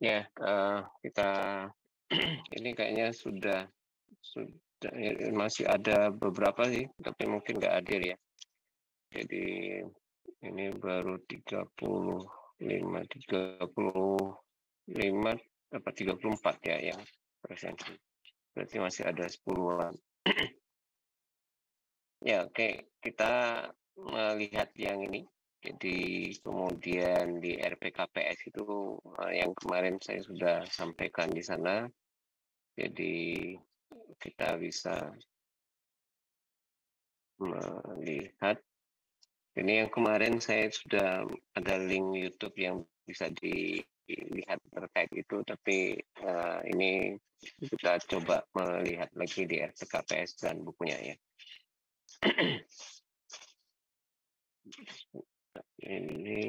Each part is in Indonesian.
Ya, kita ini kayaknya sudah masih ada beberapa sih, tapi mungkin nggak hadir ya. Jadi ini baru 35 apa 34 ya yang presentasi. Berarti masih ada 10-an. Ya, oke. Kita melihat yang ini. Jadi kemudian di RPKPS itu yang kemarin saya sudah sampaikan di sana. Jadi kita bisa melihat ini yang kemarin saya sudah ada link YouTube yang bisa dilihat terkait itu, tapi ini kita coba melihat lagi di RPKPS dan bukunya ya. Ini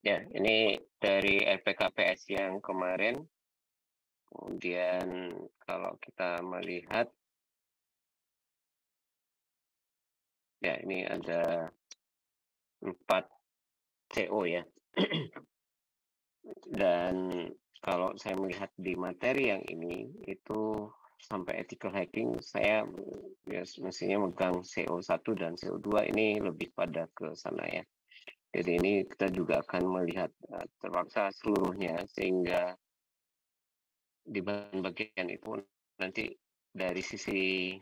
ya, ini dari RPKPS yang kemarin. Kemudian kalau kita melihat, ya ini ada 4 CO ya. Dan kalau saya melihat di materi yang ini, itu sampai ethical hacking, saya ya, mestinya megang CO1 dan CO2 ini lebih pada ke sana ya. Jadi ini kita juga akan melihat terpaksa seluruhnya, sehingga di bagian itu nanti dari sisi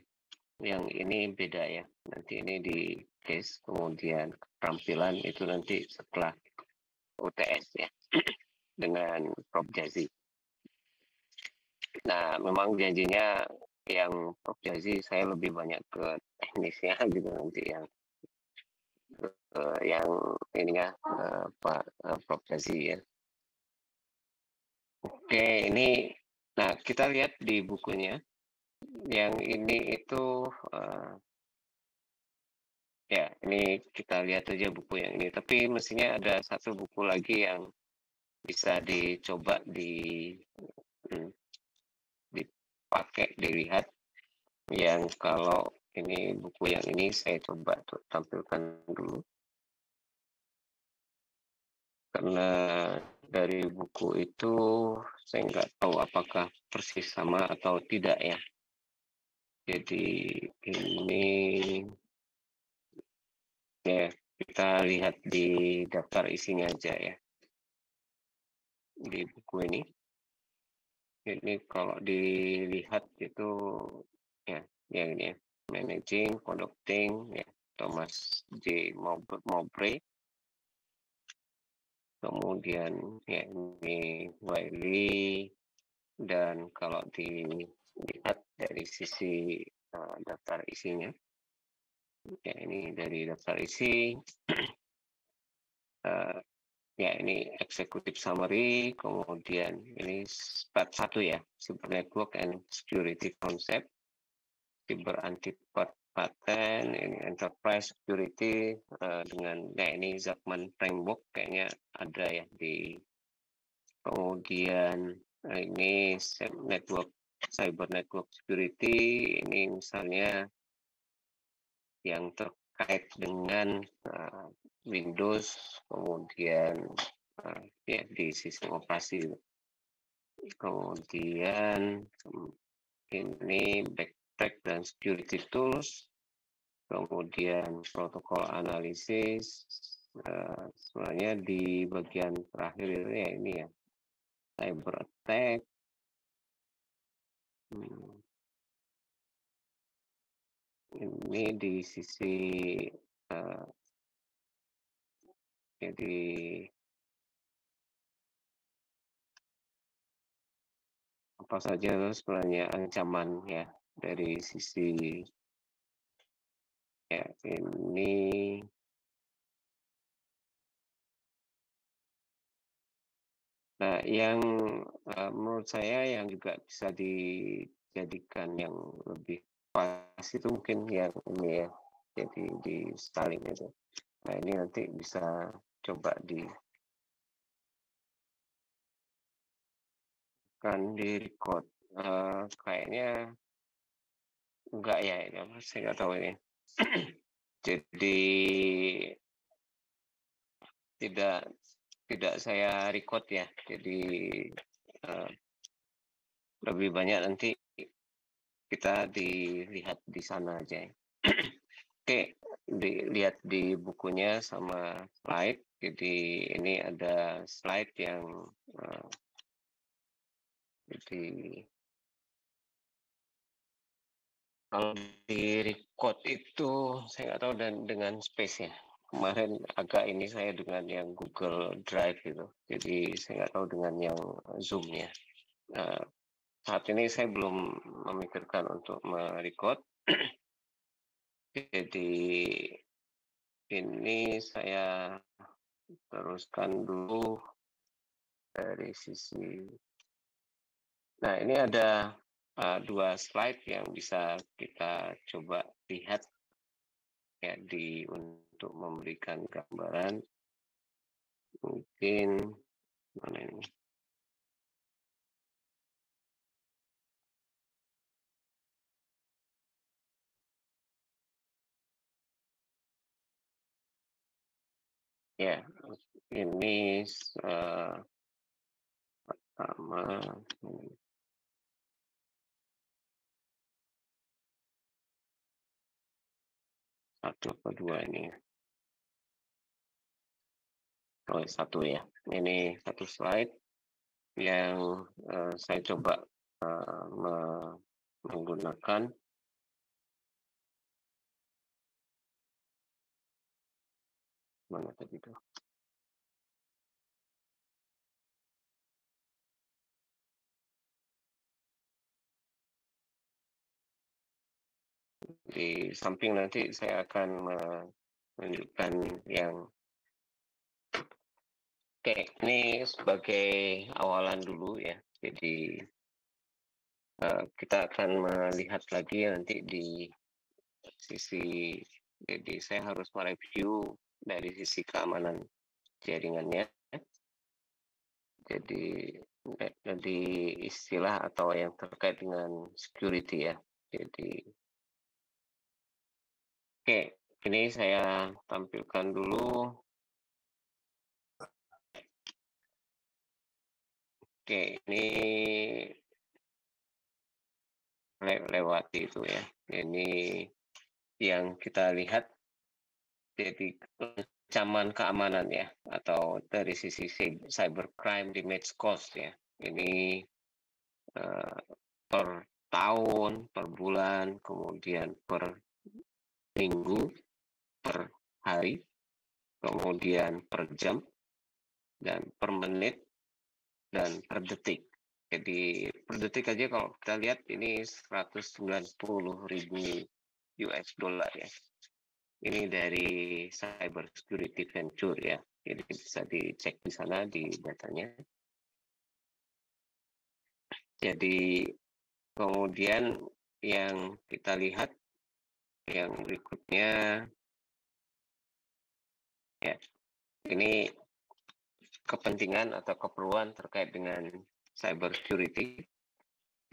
yang ini beda ya. Nanti ini di case, kemudian keterampilan itu nanti setelah UTS ya, dengan Prof. Jazi. Nah, memang janjinya yang Prof. Jazi saya lebih banyak ke teknisnya gitu nanti yang ininya Pak Prof. Jazi ya. Oke, ini nah kita lihat di bukunya yang ini itu ya ini kita lihat aja buku yang ini, tapi mestinya ada satu buku lagi yang bisa dicoba dipakai, dilihat, yang kalau ini buku yang ini saya coba tuh tampilkan dulu, karena dari buku itu saya nggak tahu apakah persis sama atau tidak ya. Jadi ini ya kita lihat di daftar isinya aja ya, di buku ini. Ini kalau dilihat itu ya yang ini ya, managing, conducting ya, Thomas J. Mowbray. Kemudian ya ini Wiley, dan kalau dilihat dari sisi daftar isinya, ya ini dari daftar isi ya ini executive summary, kemudian ini part 1 ya, cyber network and security concept, cyber anti patent, ini enterprise security dengan ya ini Zachman framework kayaknya ada ya di, kemudian ini cyber network security, ini misalnya yang terkait dengan Windows, kemudian ya di sistem operasi. Kemudian ini backtrack dan security tools, kemudian protokol analisis. Sebenarnya di bagian terakhir itu ya ini ya, cyber attack. Ini di sisi jadi apa saja sebenarnya ancaman ya dari sisi ya ini. Nah, yang menurut saya yang juga bisa dijadikan yang lebih pas itu mungkin yang ini ya, jadi di Starlink itu. Nah, ini nanti bisa coba di record. Kayaknya enggak ya, ini apa? Saya nggak tahu ini. Jadi tidak saya record ya. Jadi lebih banyak nanti kita dilihat di sana aja. Oke, dilihat di bukunya sama slide. Jadi ini ada slide yang jadi kalau di record itu saya nggak tahu dan dengan space ya. Kemarin agak ini saya dengan yang Google Drive gitu. Jadi saya nggak tahu dengan yang Zoom ya. Saat ini saya belum memikirkan untuk merecord. Jadi ini saya teruskan dulu dari sisi. Nah, ini ada dua slide yang bisa kita coba lihat ya untuk memberikan gambaran. Mungkin mana ini? Ya, ini pertama. Satu atau dua ini. Oh, satu ya. Ini satu slide yang saya coba menggunakan mana tadi itu? Di samping nanti saya akan menunjukkan yang oke, ini sebagai awalan dulu ya. Jadi kita akan melihat lagi nanti di sisi, jadi saya harus mereview dari sisi keamanan jaringannya. Jadi istilah atau yang terkait dengan security ya. Jadi oke, ini saya tampilkan dulu. Oke, ini lewati itu ya. Ini yang kita lihat jadi ancaman keamanan ya, atau dari sisi cybercrime di Medsos ya. Ini per tahun, per bulan, kemudian per minggu, per hari, kemudian per jam, dan per menit, dan per detik. Jadi per detik aja kalau kita lihat ini 190.000 US dollar ya. Ini dari Cyber Security Venture ya. Jadi bisa dicek di sana di datanya. Jadi kemudian yang kita lihat yang berikutnya ya, ini kepentingan atau keperluan terkait dengan cyber security.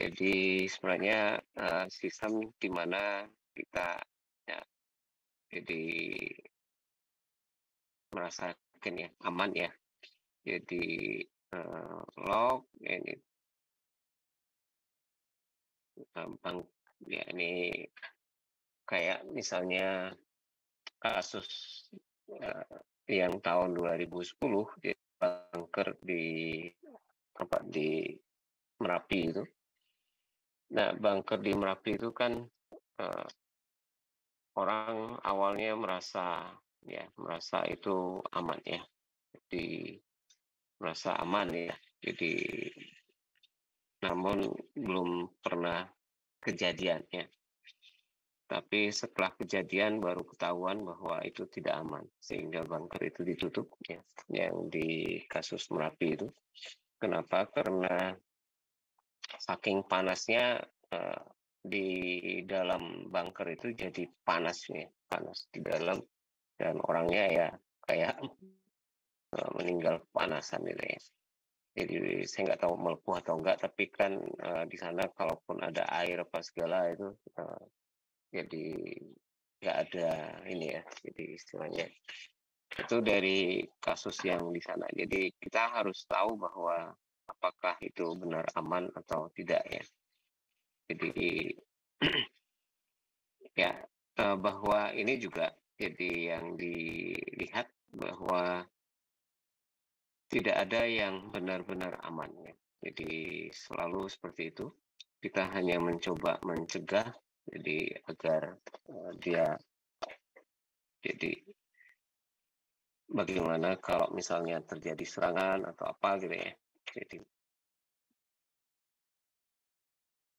Jadi sebenarnya sistem di mana kita ya, jadi merasakan ya aman ya. Jadi log ini bank ya, ini kayak misalnya kasus yang tahun 2010 di bunker di Merapi itu. Nah, bunker di Merapi itu kan orang awalnya merasa itu aman ya, jadi merasa aman ya. Jadi namun belum pernah kejadiannya. Tapi setelah kejadian baru ketahuan bahwa itu tidak aman, sehingga bunker itu ditutup ya, yang di kasus Merapi itu. Kenapa? Karena saking panasnya di dalam bunker itu jadi panas di dalam, dan orangnya ya kayak meninggal kepanasan gitu ya. Jadi saya nggak tahu melepuh atau enggak, tapi kan di sana kalaupun ada air apa segala itu jadi nggak ada ini ya, jadi istilahnya itu dari kasus yang di sana. Jadi kita harus tahu bahwa apakah itu benar aman atau tidak ya. Jadi ya bahwa ini juga jadi yang dilihat bahwa tidak ada yang benar-benar aman ya. Jadi selalu seperti itu. Kita hanya mencoba mencegah, jadi agar dia jadi bagaimana kalau misalnya terjadi serangan atau apa gitu ya. Jadi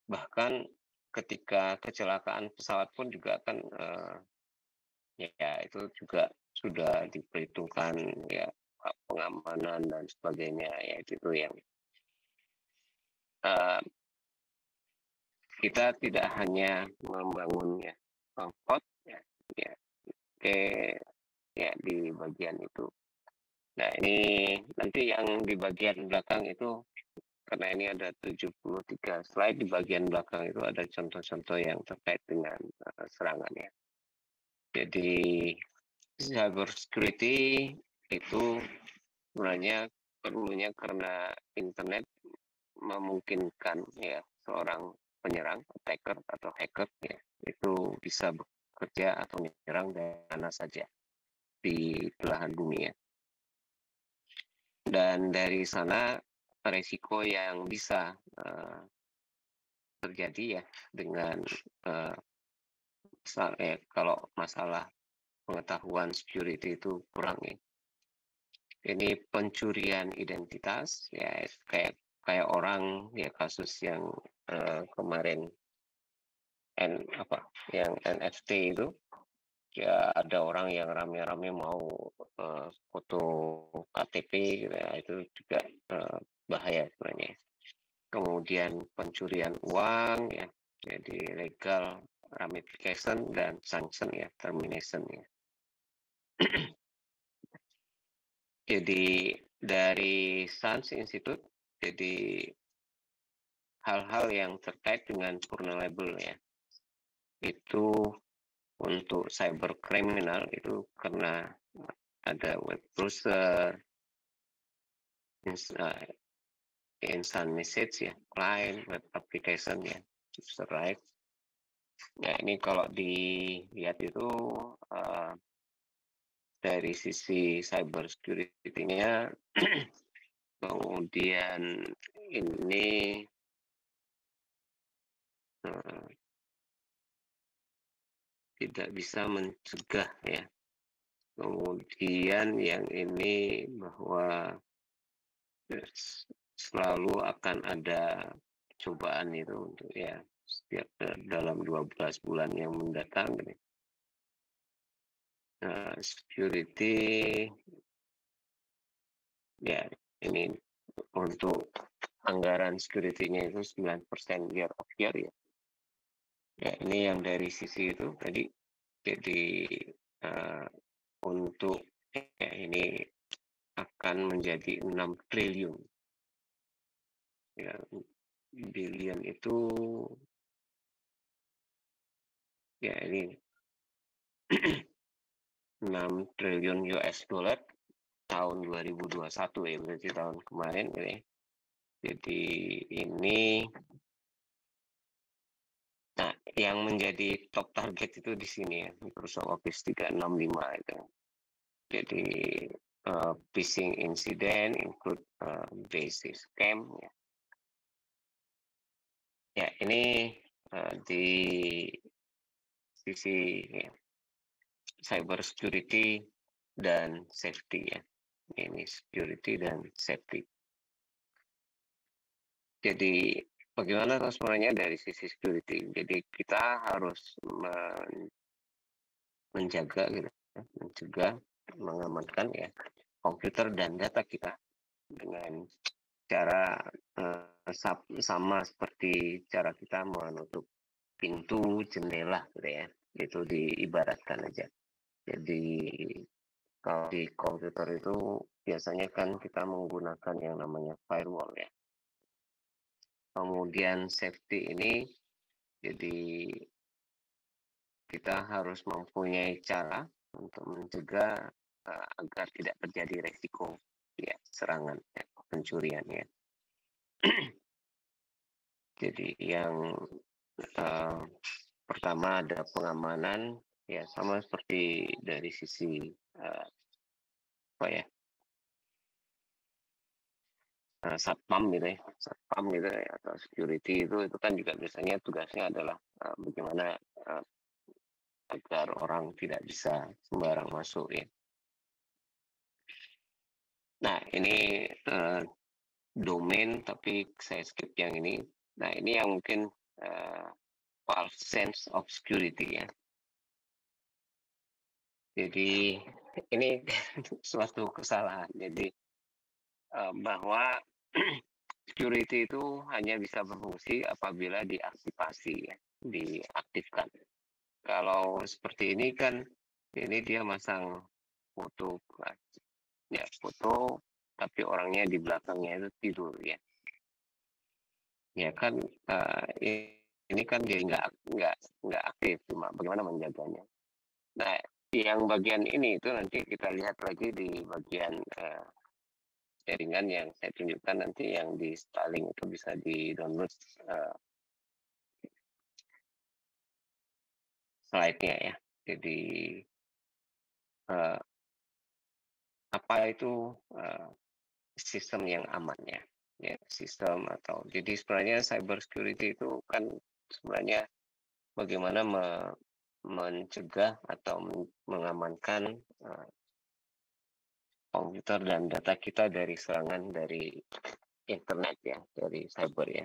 bahkan ketika kecelakaan pesawat pun juga kan ya itu juga sudah diperhitungkan ya, pengamanan dan sebagainya ya, itu yang kita tidak hanya membangun ya comfort ya di bagian itu. Nah, ini nanti yang di bagian belakang itu, karena ini ada 73 slide, di bagian belakang itu ada contoh-contoh yang terkait dengan serangannya. Jadi cyber security itu sebenarnya perlunya karena internet memungkinkan ya seorang penyerang, attacker atau hacker ya, itu bisa bekerja atau menyerang dari mana saja di belahan bumi ya. Dan dari sana resiko yang bisa terjadi ya dengan kalau masalah pengetahuan security itu kurang ya. Ini pencurian identitas ya, kayak orang ya, kasus yang kemarin yang NFT itu ya, ada orang yang rame-rame mau foto KTP gitu ya, itu juga bahaya sebenarnya. Kemudian pencurian uang ya, jadi legal ramification dan sanction ya, termination ya. Jadi dari SANS Institute, jadi hal-hal yang terkait dengan vulnerable ya, itu untuk cyber criminal itu karena ada web browser, instant message ya, client, web application ya, user right. Nah, ini kalau dilihat itu dari sisi cyber security-nya, kemudian ini tidak bisa mencegah ya. Kemudian yang ini bahwa selalu akan ada cobaan itu untuk ya setiap dalam 12 bulan yang mendatang. Security ya, ini untuk anggaran security-nya itu 9% year of year ya. Ya, ini yang dari sisi itu tadi. Jadi untuk ya, ini akan menjadi 6 triliun. Ya, billion itu ya ini 6 triliun US dollar tahun 2021 ya, berarti tahun kemarin ya. Jadi ini, nah yang menjadi top target itu di sini ya, Microsoft Office 365 itu. Jadi phishing incident include basic scam ya. Ya, ini di sisi ya, cyber security dan safety ya. Ini security dan safety. Jadi bagaimana sebenarnya dari sisi security? Jadi kita harus menjaga gitu, mencegah, mengamankan ya komputer dan data kita dengan cara sama seperti cara kita menutup pintu, jendela gitu ya. Itu diibaratkan aja. Jadi kalau di komputer itu biasanya kan kita menggunakan yang namanya firewall ya. Kemudian safety ini jadi kita harus mempunyai cara untuk mencegah agar tidak terjadi resiko ya serangan ya, pencurian ya. Jadi yang pertama ada pengamanan ya sama seperti dari sisi apa ya satpam gitu ya, satpam gitu ya, atau security itu kan juga biasanya tugasnya adalah bagaimana agar orang tidak bisa sembarang masuk ya. Nah ini domain tapi saya skip yang ini. Nah ini yang mungkin false sense of security ya. Jadi ini suatu kesalahan. Jadi bahwa security itu hanya bisa berfungsi apabila diaktifasi ya, diaktifkan. Kalau seperti ini kan ini dia masang foto ya foto tapi orangnya di belakangnya itu tidur ya. Ya kan ini kan dia nggak aktif, cuma bagaimana menjaganya. Nah, yang bagian ini itu nanti kita lihat lagi di bagian jaringan yang saya tunjukkan nanti yang di Starlink itu bisa di-download slide-nya ya. Jadi apa itu sistem yang aman ya. Ya, sistem atau jadi sebenarnya cyber security itu kan sebenarnya bagaimana mencegah atau mengamankan komputer dan data kita dari serangan dari internet ya, dari cyber ya.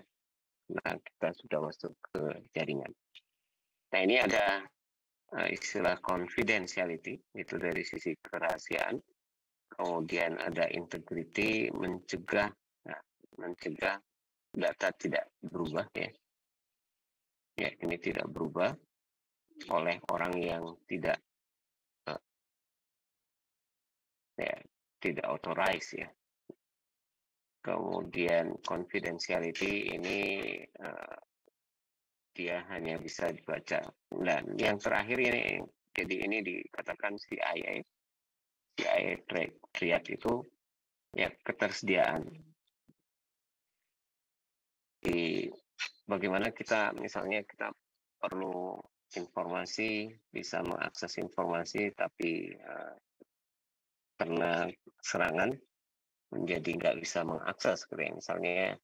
Nah, kita sudah masuk ke jaringan. Nah, ini ada istilah confidentiality, itu dari sisi kerahasiaan. Kemudian ada integrity, mencegah data tidak berubah ya. Ya, ini tidak berubah oleh orang yang tidak tidak authorized ya. Kemudian confidentiality ini dia hanya bisa dibaca. Dan yang terakhir ini, jadi ini dikatakan CIA triad itu ya ketersediaan. Di bagaimana kita misalnya kita perlu informasi, bisa mengakses informasi, tapi karena serangan menjadi nggak bisa mengakses, misalnya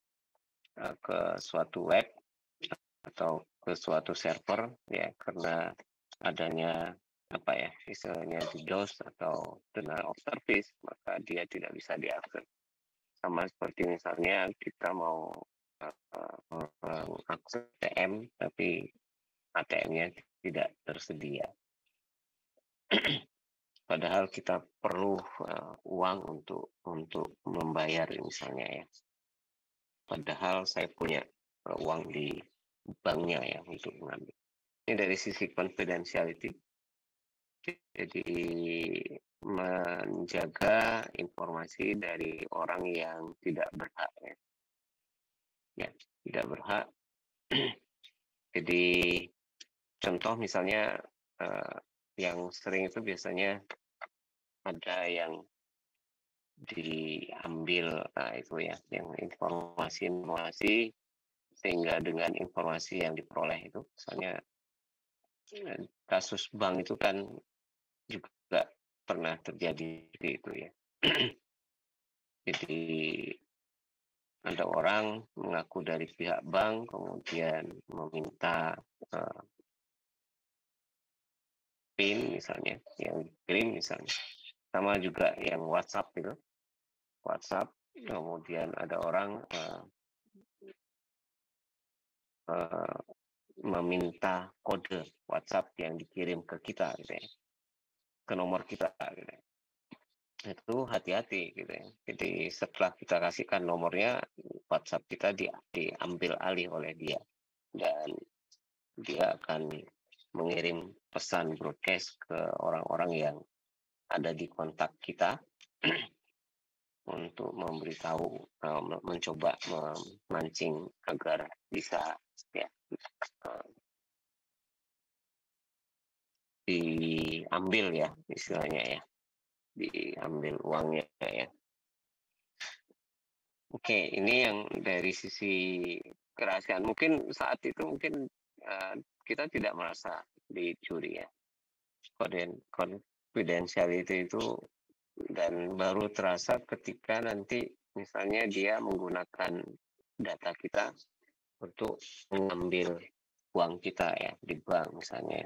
ke suatu web atau ke suatu server ya karena adanya apa ya istilahnya DDoS atau denial of service, maka dia tidak bisa diakses. Sama seperti misalnya kita mau mengakses ATM tapi ATM-nya tidak tersedia. Padahal kita perlu uang untuk membayar misalnya ya. Padahal saya punya uang di banknya ya untuk mengambil. Ini dari sisi confidentiality. Jadi menjaga informasi dari orang yang tidak berhak ya. Ya, tidak berhak. Jadi contoh misalnya yang sering itu biasanya ada yang diambil itu ya yang informasi sehingga dengan informasi yang diperoleh itu misalnya kasus bank itu kan juga pernah terjadi seperti itu ya. Jadi ada orang mengaku dari pihak bank, kemudian meminta PIN misalnya, yang dikirim misalnya. Sama juga yang WhatsApp itu. WhatsApp, kemudian ada orang meminta kode WhatsApp yang dikirim ke kita gitu ya, ke nomor kita gitu ya. Itu hati-hati gitu ya. Jadi setelah kita kasihkan nomornya, WhatsApp kita diambil alih oleh dia, dan dia akan mengirim pesan broadcast ke orang-orang yang ada di kontak kita untuk memberitahu, mencoba memancing agar bisa ya diambil ya istilahnya ya, diambil uangnya ya. Oke, ini yang dari sisi kerahasiaan. Mungkin saat itu mungkin kita tidak merasa dicuri ya. Confidentiality itu, dan baru terasa ketika nanti misalnya dia menggunakan data kita untuk mengambil uang kita ya di bank misalnya,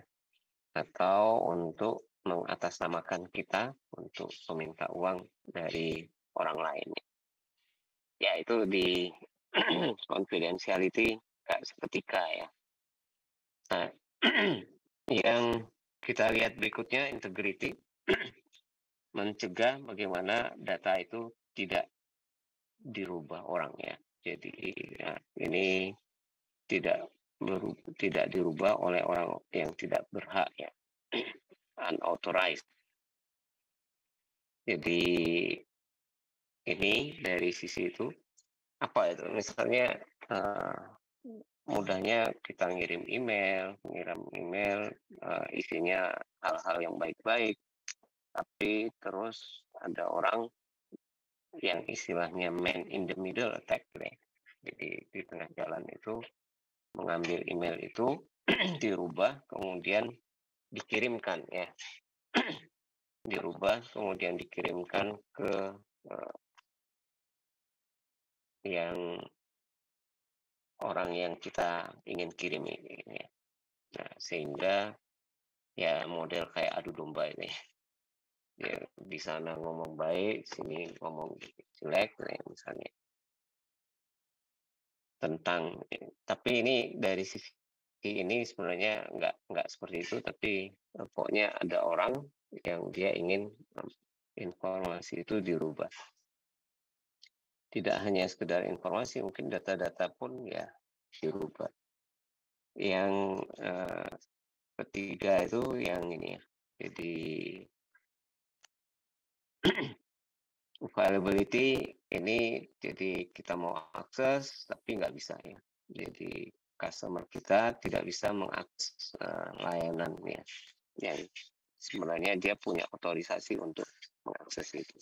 atau untuk mengatasnamakan kita untuk meminta uang dari orang lain. Ya itu di confidentiality seketika ya. Nah, yang kita lihat berikutnya integrity, mencegah bagaimana data itu tidak dirubah orang ya. Jadi ya, ini tidak dirubah oleh orang yang tidak berhak ya, unauthorized. Jadi ini dari sisi itu apa itu? Misalnya mudahnya kita ngirim email isinya hal-hal yang baik-baik, tapi terus ada orang yang istilahnya man in the middle attack ya. Jadi di tengah jalan itu mengambil email itu dirubah kemudian dikirimkan ya. Dirubah kemudian dikirimkan ke yang orang yang kita ingin kirim ini ya. Nah, sehingga ya model kayak adu domba ini. Ya, di sana ngomong baik, sini ngomong jelek misalnya. Tentang, tapi ini dari sisi ini sebenarnya nggak seperti itu, tapi pokoknya ada orang yang dia ingin informasi itu dirubah. Tidak hanya sekedar informasi, mungkin data-data pun ya dirubah. Yang ketiga itu yang ini ya. Jadi availability ini, jadi kita mau akses tapi nggak bisa ya. Jadi customer kita tidak bisa mengakses layanannya yang sebenarnya dia punya otorisasi untuk mengakses itu.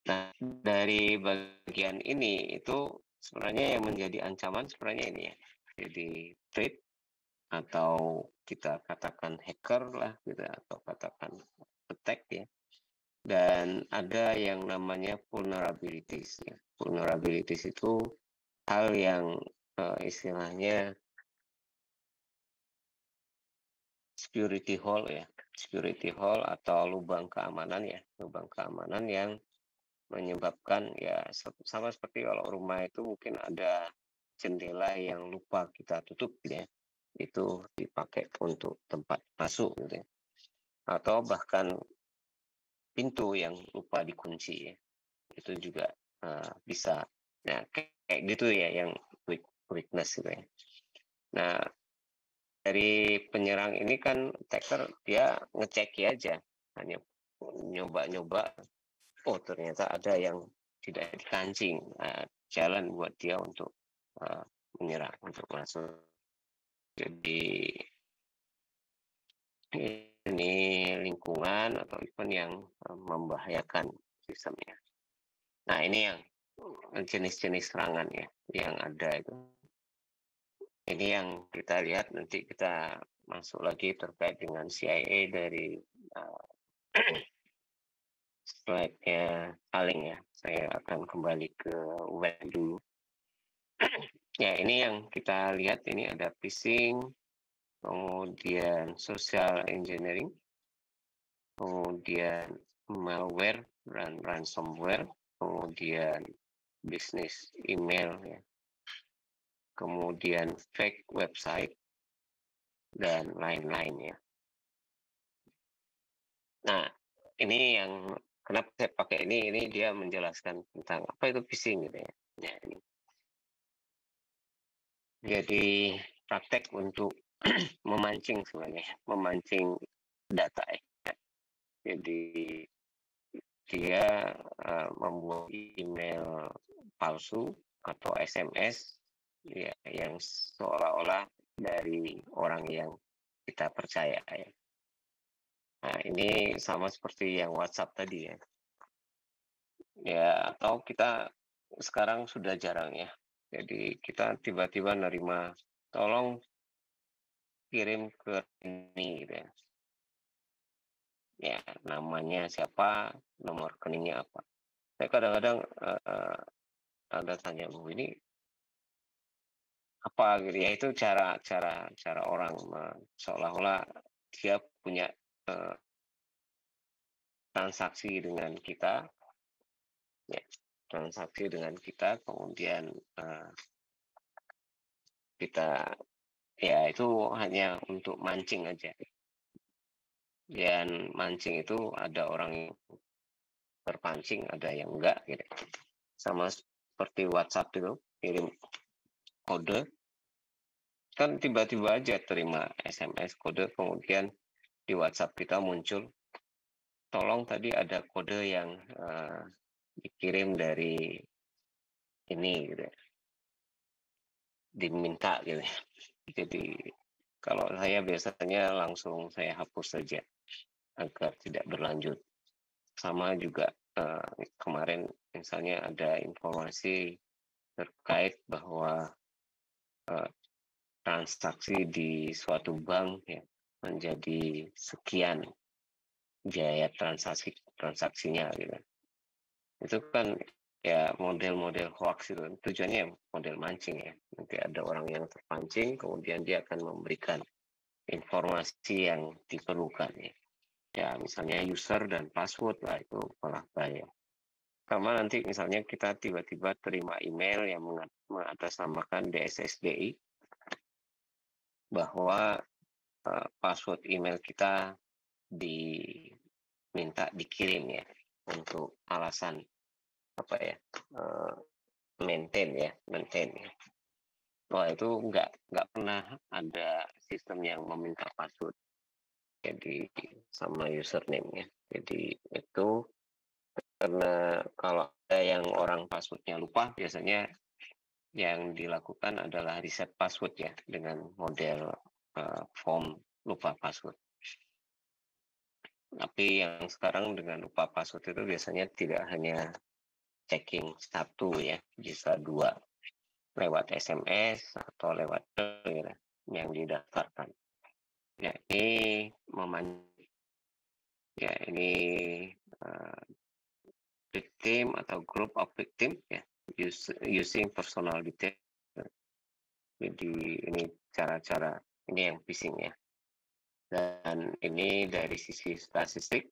Nah, dari bagian ini itu sebenarnya yang menjadi ancaman sebenarnya ini ya. Jadi threat, atau kita katakan hacker lah gitu, atau katakan attack ya. Dan ada yang namanya vulnerabilities ya. Vulnerabilities itu hal yang istilahnya security hole ya. Security hole atau lubang keamanan ya. Lubang keamanan yang menyebabkan ya sama seperti kalau rumah itu mungkin ada jendela yang lupa kita tutup gitu ya. Itu dipakai untuk tempat masuk gitu ya. Atau bahkan pintu yang lupa dikunci ya. Itu juga bisa. Nah, kayak gitu ya yang weakness gitu ya. Nah, dari penyerang ini kan attacker dia ngecek aja, hanya nyoba-nyoba, oh ternyata ada yang tidak dikancing, jalan buat dia untuk menyerang, untuk masuk. Jadi ini lingkungan atau event yang membahayakan sistemnya. Nah, ini yang jenis-jenis serangan ya yang ada itu. Ini yang kita lihat, nanti kita masuk lagi terkait dengan CIA dari slide-nya paling ya. Saya akan kembali ke web dulu. Ya, ini yang kita lihat, ini ada phishing, kemudian social engineering, kemudian malware dan ransomware, kemudian bisnis email, ya, kemudian fake website, dan lain-lain ya. Nah, ini yang kenapa saya pakai ini dia menjelaskan tentang apa itu phishing gitu ya. Ya, ini. Jadi praktek untuk memancing sebenarnya, memancing data ya. Jadi dia membuat email palsu atau SMS ya, yang seolah-olah dari orang yang kita percaya ya. Nah, ini sama seperti yang WhatsApp tadi ya. Ya, atau kita sekarang sudah jarang ya. Jadi kita tiba-tiba nerima, tolong kirim ke ini gitu ya. Ya, namanya siapa, nomor rekeningnya apa. Saya kadang-kadang ada tanya, Bu, ini apa gitu ya, itu cara orang seolah-olah dia punya transaksi dengan kita, ya, transaksi dengan kita, kemudian kita ya itu hanya untuk mancing aja. Dan mancing itu ada orang yang terpancing, ada yang enggak gitu. Sama seperti WhatsApp itu, kirim kode, kan tiba-tiba aja terima SMS kode, kemudian di WhatsApp kita muncul, tolong tadi ada kode yang dikirim dari ini gitu, diminta gitu. Jadi kalau saya biasanya langsung saya hapus saja agar tidak berlanjut. Sama juga kemarin misalnya ada informasi terkait bahwa transaksi di suatu bank ya menjadi sekian biaya transaksinya gitu. Itu kan ya model-model hoax itu tujuannya model mancing ya. Nanti ada orang yang terpancing, kemudian dia akan memberikan informasi yang diperlukan ya. Ya misalnya user dan password lah, itu malah bahaya. Sama nanti misalnya kita tiba-tiba terima email yang mengatasnamakan DSSDI bahwa password email kita diminta dikirim ya untuk alasan apa ya, maintain ya. Wah, itu nggak pernah ada sistem yang meminta password. Jadi sama username ya. Jadi itu karena kalau ada yang orang passwordnya lupa, biasanya yang dilakukan adalah reset password ya dengan model form lupa password. Tapi yang sekarang dengan lupa password itu biasanya tidak hanya checking satu ya, bisa dua, lewat SMS atau lewat yang didaftarkan. Ya, ini ya ini victim atau group of victim ya, using personal detail. Jadi ini cara-cara ini yang phishing ya. Dan ini dari sisi statistik.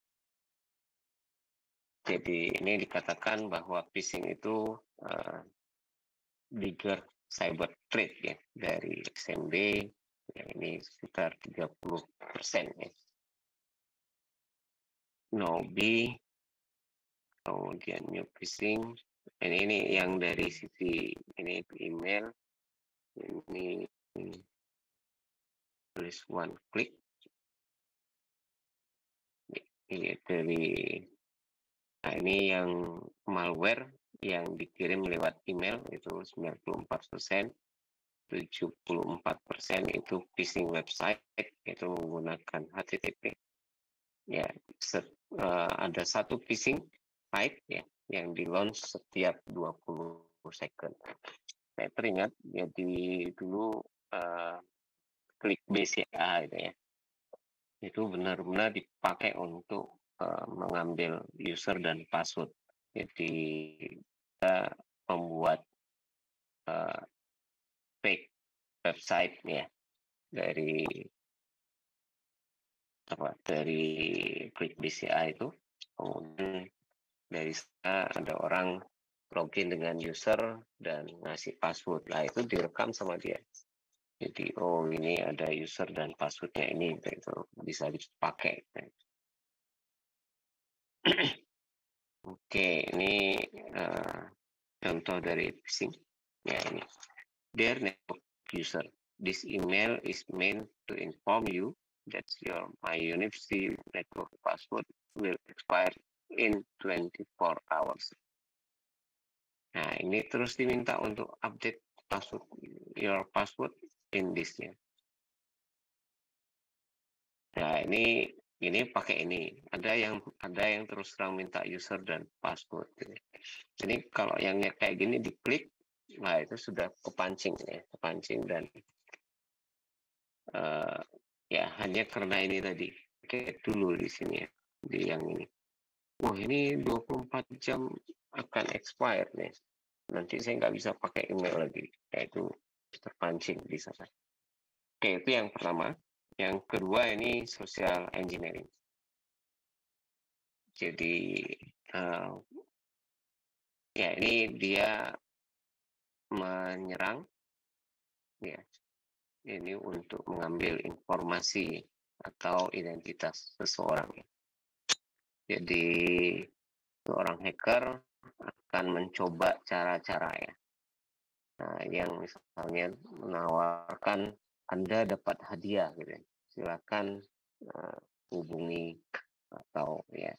Jadi ini dikatakan bahwa phishing itu bigger cyber threat ya dari SMB, ya ini sekitar 30% ya. Nobi, kemudian new phishing, ini yang dari sisi ini email, ini tulis one click, ini dari, nah ini yang malware yang dikirim lewat email itu 94%, 74% itu phishing website, itu menggunakan HTTP. Ya, ada satu phishing site ya yang di launch setiap 20 second. Saya teringat, jadi dulu klik BCA itu ya. Itu benar-benar dipakai untuk mengambil user dan password. Jadi kita membuat fake website ya dari klik BCA itu. Kemudian dari sana ada orang login dengan user dan ngasih password. Nah, itu direkam sama dia. Jadi, oh ini ada user dan passwordnya ini, itu bisa dipakai. Oke, ini contoh dari phishing. Ya ini, dear network user, this email is meant to inform you that your my university network password will expire in 24 hours. Nah, ini terus diminta untuk update password, your password in this ya. Nah, ini pakai ini. Ada yang terus terang minta user dan password. Jadi kalau yang kayak gini diklik, nah itu sudah kepancing ya, kepancing dan ya hanya karena ini tadi kayak dulu di sini ya, di yang ini. Wah ini 24 jam akan expired nih. Nanti saya nggak bisa pakai email lagi. Yaitu terpancing di sana. Oke, itu yang pertama. Yang kedua ini social engineering. Jadi ya ini dia menyerang ya. Ini untuk mengambil informasi atau identitas seseorang. Jadi seorang hacker akan mencoba cara-cara ya. Nah, yang misalnya menawarkan Anda dapat hadiah gitu. Silakan hubungi atau ya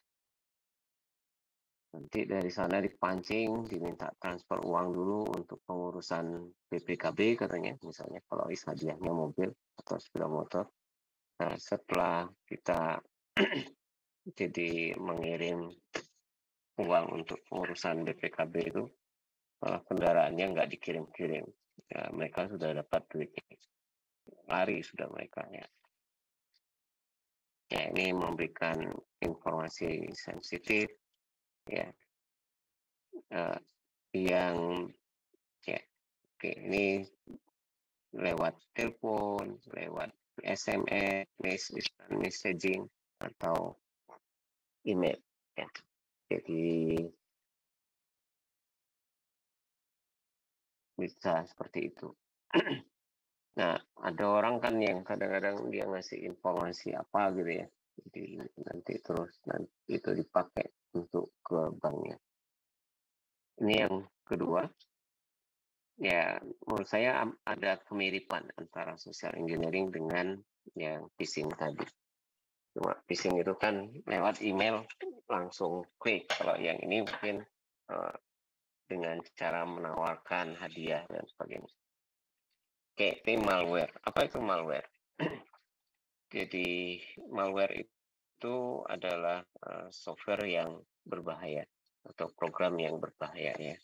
nanti dari sana dipancing, diminta transfer uang dulu untuk pengurusan BPKB katanya, misalnya kalau hadiahnya mobil atau sepeda motor. Nah, setelah kita jadi mengirim uang untuk pengurusan BPKB itu, kendaraannya nggak dikirim-kirim. Ya, mereka sudah dapat duitnya. Lari sudah mereka ya. Ya, ini memberikan informasi sensitif ya. Yang ya, oke, ini lewat telepon, lewat SMS, messaging atau email ya. Jadi bisa seperti itu. Nah, ada orang kan yang kadang-kadang dia ngasih informasi apa gitu ya. Jadi nanti itu dipakai untuk ke banknya. Ini yang kedua. Ya, menurut saya ada kemiripan antara social engineering dengan yang phishing tadi. Cuma phishing itu kan lewat email langsung klik. Kalau yang ini mungkin dengan cara menawarkan hadiah dan sebagainya. Oke, ini malware. Apa itu malware? Jadi malware itu adalah software yang berbahaya atau program yang berbahaya ya.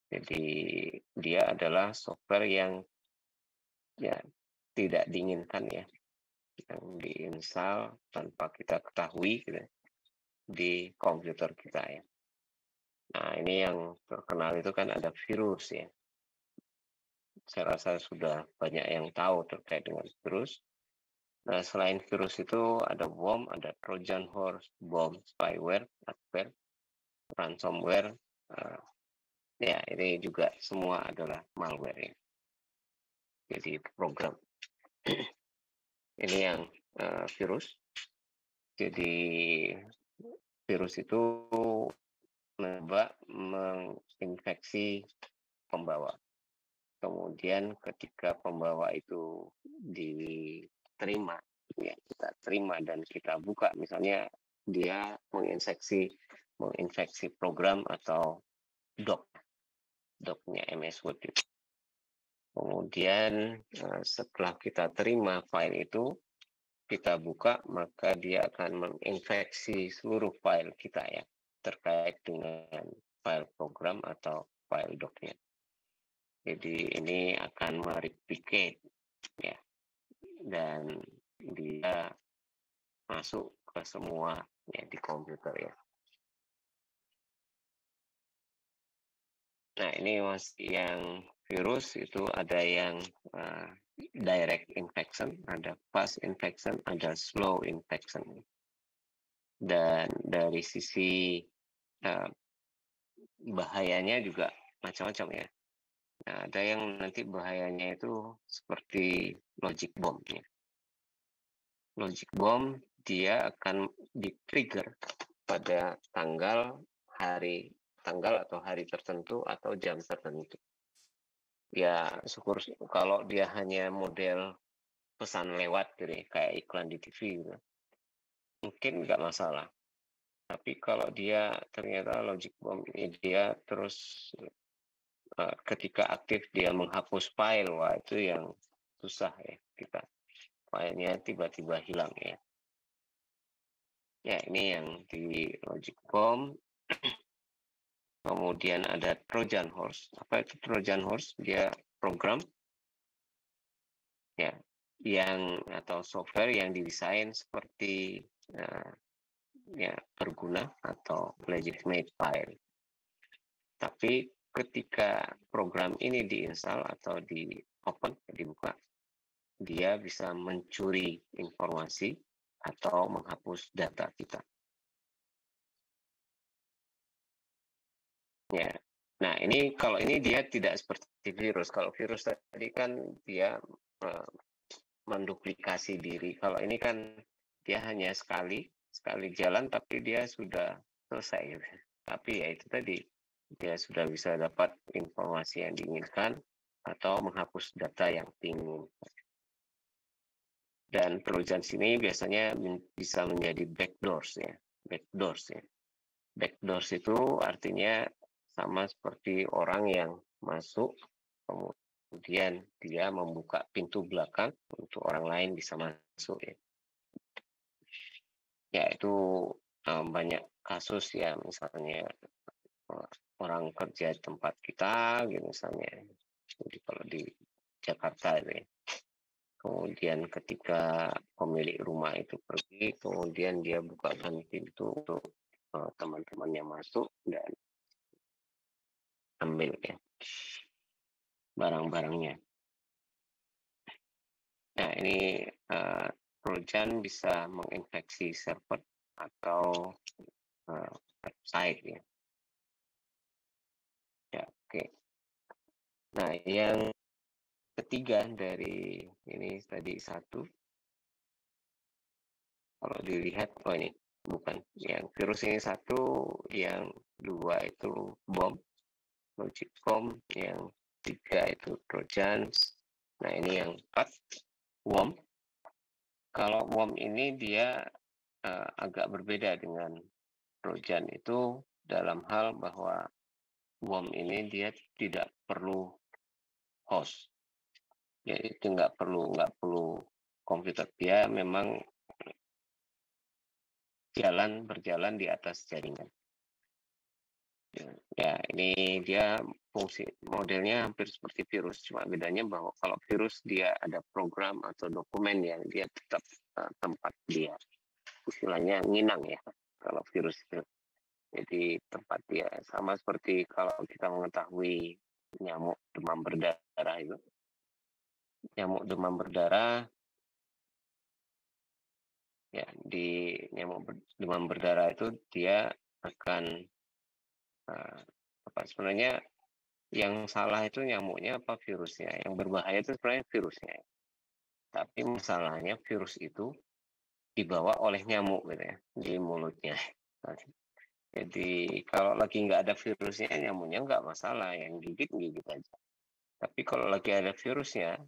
Jadi dia adalah software yang ya tidak diinginkan ya, yang diinstal tanpa kita ketahui gitu, di komputer kita ya. Nah ini yang terkenal itu kan ada virus ya. Saya rasa sudah banyak yang tahu terkait dengan virus. Nah, selain virus itu ada worm, ada Trojan horse, bomb, spyware, adware, ransomware. Ya, ini juga semua adalah malware ya. Jadi program. Ini yang virus. Jadi virus itu mencoba menginfeksi pembawa. Kemudian ketika pembawa itu diterima, ya kita terima dan kita buka, misalnya dia menginfeksi program atau docnya MS Word itu. Kemudian setelah kita terima file itu, kita buka, maka dia akan menginfeksi seluruh file kita ya, terkait dengan file program atau file docnya. Jadi ini akan mereplicate ya, dan dia masuk ke semua ya di komputer ya. Nah, ini yang virus itu ada yang direct infection, ada fast infection, ada slow infection. Dan dari sisi bahayanya juga macam-macam ya. Nah, ada yang nanti bahayanya itu seperti logic bomb ya. Logic bomb dia akan di-trigger pada tanggal atau hari tertentu atau jam tertentu. Ya, syukur kalau dia hanya model pesan lewat gitu ya, kayak iklan di TV gitu. Mungkin nggak masalah. Tapi kalau dia ternyata logic bomb ini dia terus ketika aktif dia menghapus file, wah itu yang susah ya kita. Filenya tiba-tiba hilang ya. Ya, ini yang di logic bomb. Kemudian ada Trojan Horse. Apa itu Trojan Horse? Dia program ya yang atau software yang didesain seperti ya berguna atau legitimate file. Tapi ketika program ini diinstal atau dibuka, dia bisa mencuri informasi atau menghapus data kita. Ya. Nah, kalau ini dia tidak seperti virus. Kalau virus tadi kan dia menduplikasi diri. Kalau ini kan dia hanya sekali jalan tapi dia sudah selesai. Tapi ya itu tadi, dia sudah bisa dapat informasi yang diinginkan atau menghapus data yang diinginkan. Dan Trojan sini biasanya bisa menjadi backdoors ya. Backdoors itu artinya sama seperti orang yang masuk, kemudian dia membuka pintu belakang untuk orang lain bisa masuk ya. Ya itu banyak kasus ya, misalnya orang kerja di tempat kita gitu misalnya. Jadi kalau di Jakarta itu ya. Kemudian ketika pemilik rumah itu pergi, kemudian dia bukakan pintu untuk teman-temannya masuk dan ambil ya barang-barangnya. Nah, ini Trojan bisa menginfeksi server atau website ya. Ya, oke. Nah, yang ketiga dari ini tadi satu, kalau dilihat, oh ini bukan. Yang virus ini satu, yang dua itu bom, logic bomb, yang tiga itu Trojans. Nah, ini yang empat, worm. Kalau worm ini dia agak berbeda dengan Trojan itu dalam hal bahwa worm ini dia tidak perlu host. Ya itu nggak perlu komputer. Dia memang berjalan di atas jaringan. Ya, ini dia fungsi modelnya hampir seperti virus, cuma bedanya bahwa kalau virus dia ada program atau dokumen yang dia tetap tempat dia. Istilahnya nginang ya, kalau virus itu. Jadi tempat dia sama seperti kalau kita mengetahui nyamuk demam berdarah itu. Nyamuk demam berdarah ya di nyamuk demam berdarah itu dia akan apa sebenarnya yang salah itu nyamuknya apa virusnya? Yang berbahaya itu sebenarnya virusnya. Tapi masalahnya virus itu dibawa oleh nyamuk gitu ya di mulutnya. Jadi kalau lagi nggak ada virusnya nyamuknya nggak masalah, yang gigit aja. Tapi kalau lagi ada virusnya,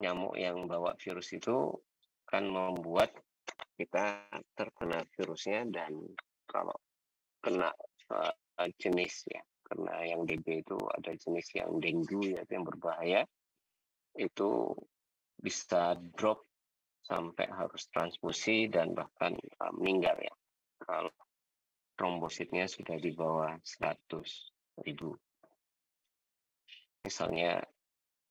nyamuk yang bawa virus itu kan membuat kita terkena virusnya, dan kalau kena jenis ya, karena yang DB itu ada jenis yang dengue yaitu yang berbahaya, itu bisa drop sampai harus transfusi dan bahkan meninggal ya kalau trombositnya sudah di bawah 100.000. Misalnya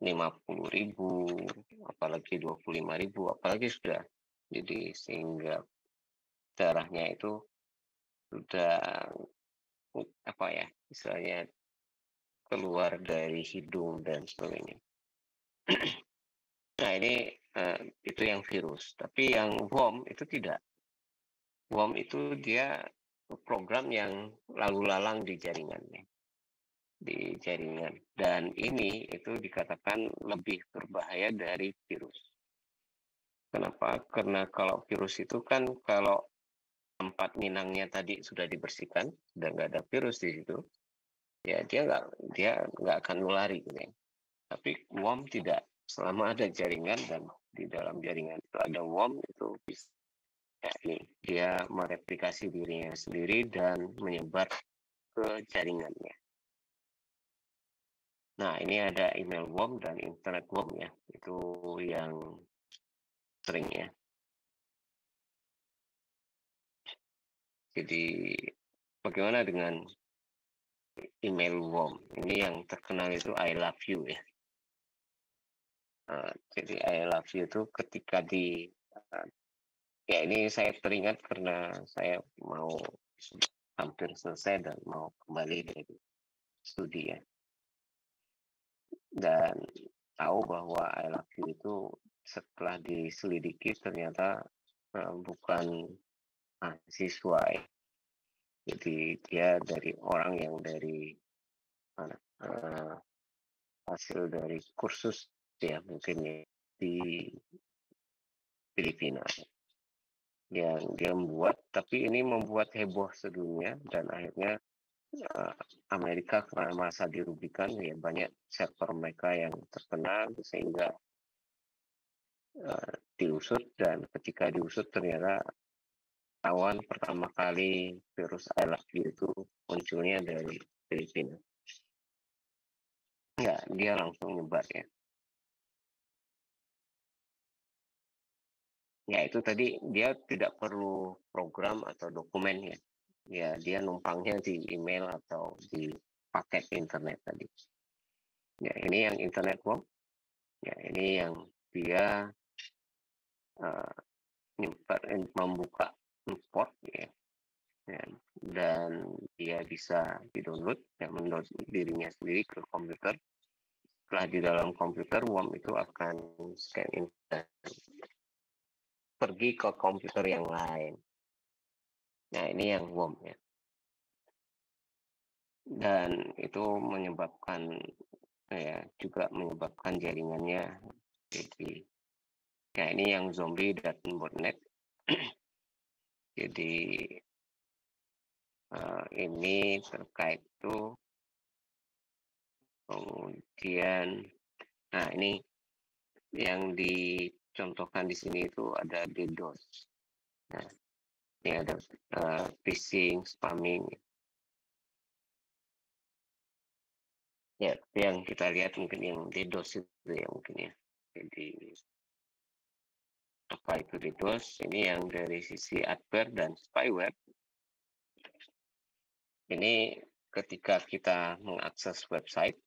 50.000, apalagi 25.000, apalagi sudah. Jadi sehingga darahnya itu sudah apa ya, istilahnya keluar dari hidung dan sebagainya. Nah ini itu yang virus, tapi yang worm itu tidak. Worm itu dia program yang lalu lalang di jaringannya, dan ini itu dikatakan lebih berbahaya dari virus. Kenapa? Karena kalau virus itu kan kalau tempat minangnya tadi sudah dibersihkan dan nggak ada virus di situ, ya dia nggak akan nulari gitu ya. Tapi worm tidak. Selama ada jaringan dan di dalam jaringan itu ada worm, itu bisa dia mereplikasi dirinya sendiri dan menyebar ke jaringannya. Nah, ini ada email worm dan internet worm ya. Itu yang sering ya. Jadi bagaimana dengan email worm? Ini yang terkenal itu I love you ya. Jadi I love you itu ketika ya ini saya teringat karena saya mau hampir selesai dan mau kembali dari studi ya. Dan tahu bahwa I love you itu setelah diselidiki ternyata bukan mahasiswa ya. Jadi dia dari orang yang dari hasil dari kursus ya mungkin ya, di Filipina yang dia membuat, tapi ini membuat heboh sedunia dan akhirnya Amerika karena merasa dirugikan ya banyak server mereka yang terkena sehingga diusut, dan ketika diusut ternyata tawan pertama kali virus I love you itu munculnya dari Filipina. Ya, dia langsung nyebar ya. Ya itu tadi dia tidak perlu program atau dokumen ya. Ya dia numpangnya di email atau di paket internet tadi. Ya ini yang internet worm. Ya ini yang dia membuka import ya. Dan dia bisa di-download, ya, mendownload dirinya sendiri ke komputer. Setelah di dalam komputer, worm itu akan scan in dan pergi ke komputer yang lain. Nah, ini yang worm ya. Dan itu menyebabkan ya juga menyebabkan jaringannya. Jadi ya ini yang zombie dan botnet. Jadi ini terkait itu. Kemudian, nah ini yang dicontohkan di sini itu ada DDoS. Nah, ini ada phishing, spamming. Ya, yang kita lihat mungkin yang DDoS itu ya mungkin ya. Jadi apa itu DDoS? Ini yang dari sisi adware dan spyware. Ini ketika kita mengakses website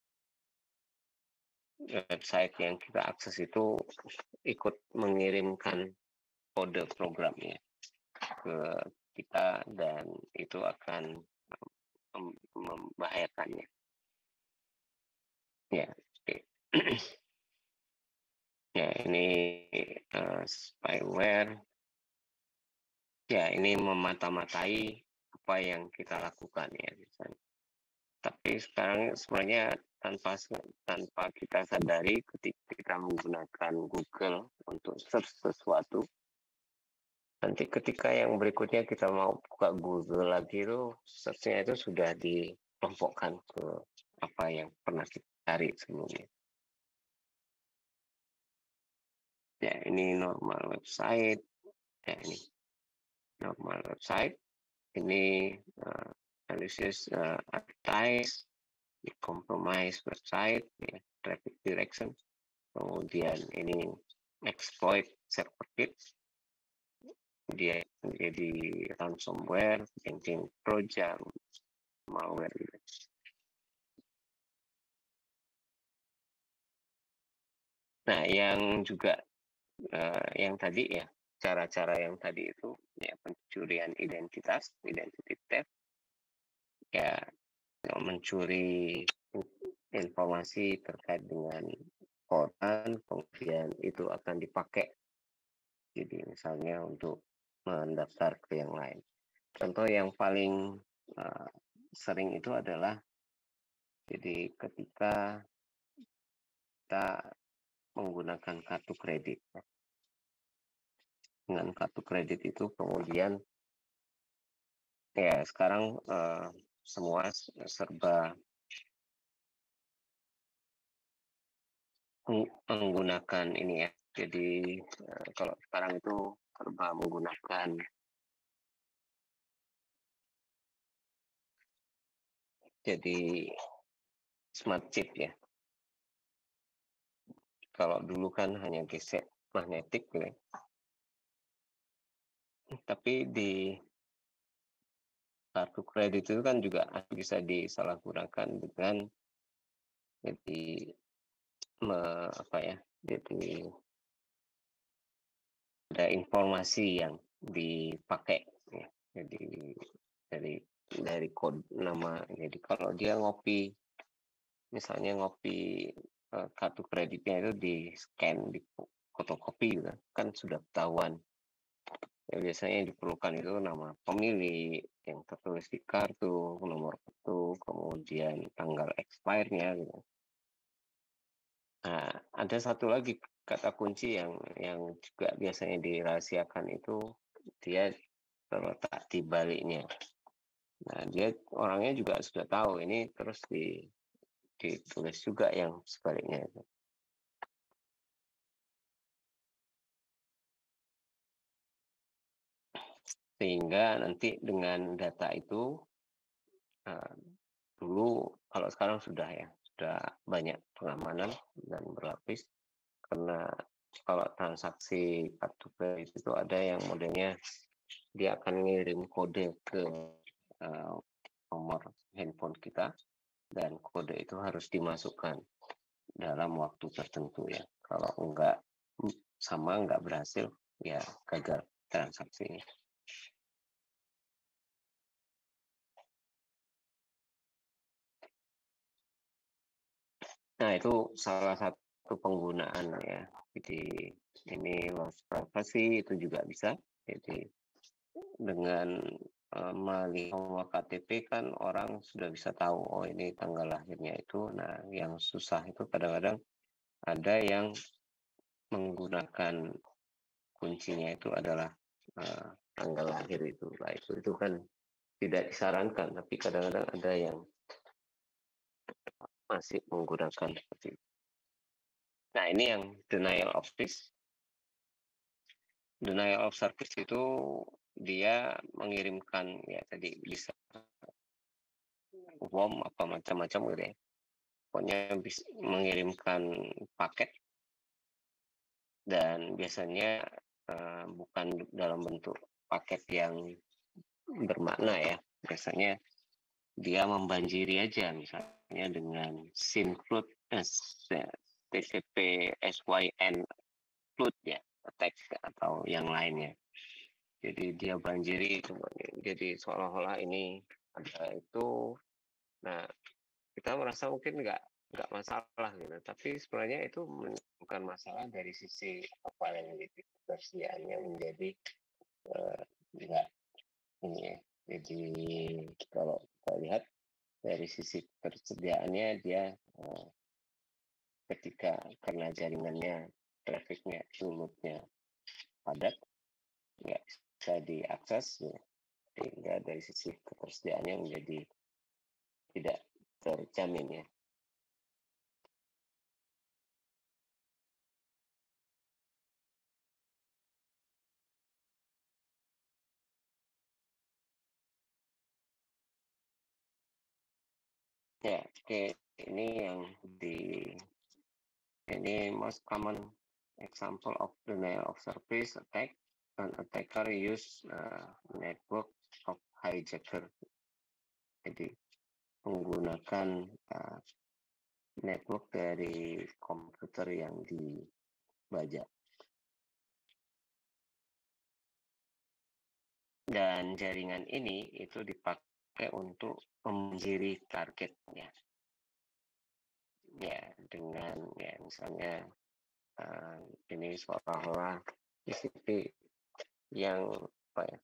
yang kita akses itu ikut mengirimkan kode programnya ke kita dan itu akan membahayakannya. Ya, oke. Ya ini spyware. Ya ini memata-matai apa yang kita lakukan ya misalnya. Tapi sekarang sebenarnya tanpa kita sadari ketika kita menggunakan Google untuk search sesuatu, nanti ketika yang berikutnya kita mau buka Google lagi itu search-nya itu sudah dikelompokkan ke apa yang pernah kita cari sebelumnya. Ya ini normal website. Ya ini normal website. Ini analysis advertise, compromise website, ya, traffic direction. Kemudian ini exploit server kits. Dia menjadi ransomware, banking trojan, malware gitu. Nah, yang juga yang tadi ya, cara-cara yang tadi itu ya pencurian identitas, identity theft, ya mencuri informasi terkait dengan korban, kemudian itu akan dipakai jadi misalnya untuk mendaftar ke yang lain. Contoh yang paling sering itu adalah jadi ketika kita menggunakan kartu kredit. Dengan kartu kredit itu kemudian ya sekarang semua serba menggunakan ini ya. Jadi kalau sekarang itu serba menggunakan jadi smart chip ya. Kalau dulu kan hanya gesek magnetik gitu ya. Tapi di kartu kredit itu kan juga bisa disalahgunakan dengan jadi apa ya, jadi ada informasi yang dipakai ya. Jadi dari kode nama. Jadi kalau dia ngopi, misalnya ngopi kartu kreditnya itu di scan, di fotokopi gitu, kan sudah ketahuan. Ya, biasanya yang diperlukan itu nama pemilik yang tertulis di kartu, nomor kartu, kemudian tanggal expirednya gitu. Nah, ada satu lagi kata kunci yang juga biasanya dirahasiakan itu dia terletak di baliknya. Nah, dia orangnya juga sudah tahu ini, terus ditulis juga yang sebaliknya itu. Sehingga nanti dengan data itu dulu, kalau sekarang sudah ya, sudah banyak pengamanan dan berlapis, karena kalau transaksi kartu kredit itu ada yang modelnya dia akan ngirim kode ke nomor handphone kita, dan kode itu harus dimasukkan dalam waktu tertentu ya. Kalau enggak sama, enggak berhasil, ya gagal transaksinya. Nah, itu salah satu penggunaan ya. Jadi ini loss privacy itu juga bisa. Jadi dengan melihat nomor KTP kan orang sudah bisa tahu, oh ini tanggal lahirnya itu. Nah, yang susah itu kadang-kadang ada yang menggunakan kuncinya itu adalah tanggal lahir itu. Nah, itu kan tidak disarankan, tapi kadang-kadang ada yang masih menggunakan seperti itu. Nah, ini yang denial of service. Denial of service itu dia mengirimkan ya tadi bisa worm apa macam-macam gitu ya. Pokoknya bisa mengirimkan paket dan biasanya bukan dalam bentuk paket yang bermakna ya. Biasanya dia membanjiri aja, misalnya dengan SYNCLUDE, TCP SYN include ya, teks atau yang lainnya. Jadi dia banjiri, jadi seolah-olah ini ada itu. Nah, kita merasa mungkin nggak masalah gitu, tapi sebenarnya itu bukan masalah dari sisi apa yang ketersediaannya menjadi nggak ini ya. Jadi kalau kita lihat dari sisi ketersediaannya, dia ketika karena jaringannya, trafficnya, loadnya padat, nggak bisa diakses ya, sehingga dari sisi ketersediaannya menjadi tidak terjamin ya. Ya, oke, ini yang ini most common example of denial of service attack. An attacker use network of hijacker. Jadi menggunakan network dari komputer yang baja. Dan jaringan ini itu dipakai untuk menjiri targetnya. Ya, dengan ya misalnya ini seolah-olah TCP yang apa ya,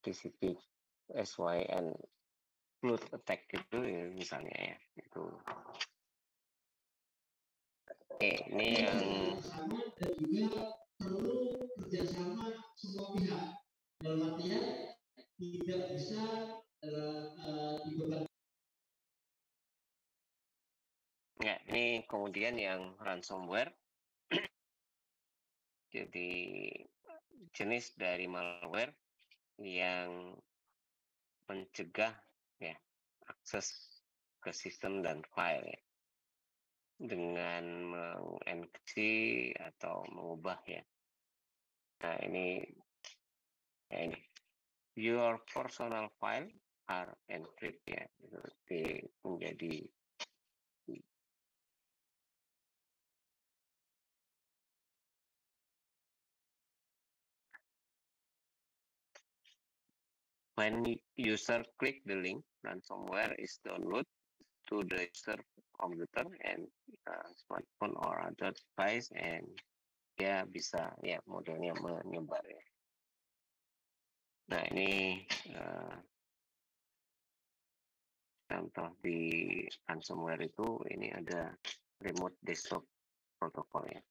TCP SYN flood attack itu ya, misalnya ya itu. Oke, ini yang dan juga perlu kerjasama semua pihak. Dalam artian tidak bisa dibebankan. Ya, ini kemudian yang ransomware. Jadi jenis dari malware yang mencegah ya akses ke sistem dan file ya, dengan mengenkripsi atau mengubah ya. Nah ini your personal file are encrypted ya, itu menjadi when user click the link, ransomware is download to the user computer and smartphone or other device, and dia bisa ya modelnya menyebar ya. Nah ini contoh di ransomware itu ini ada remote desktop protocol ya.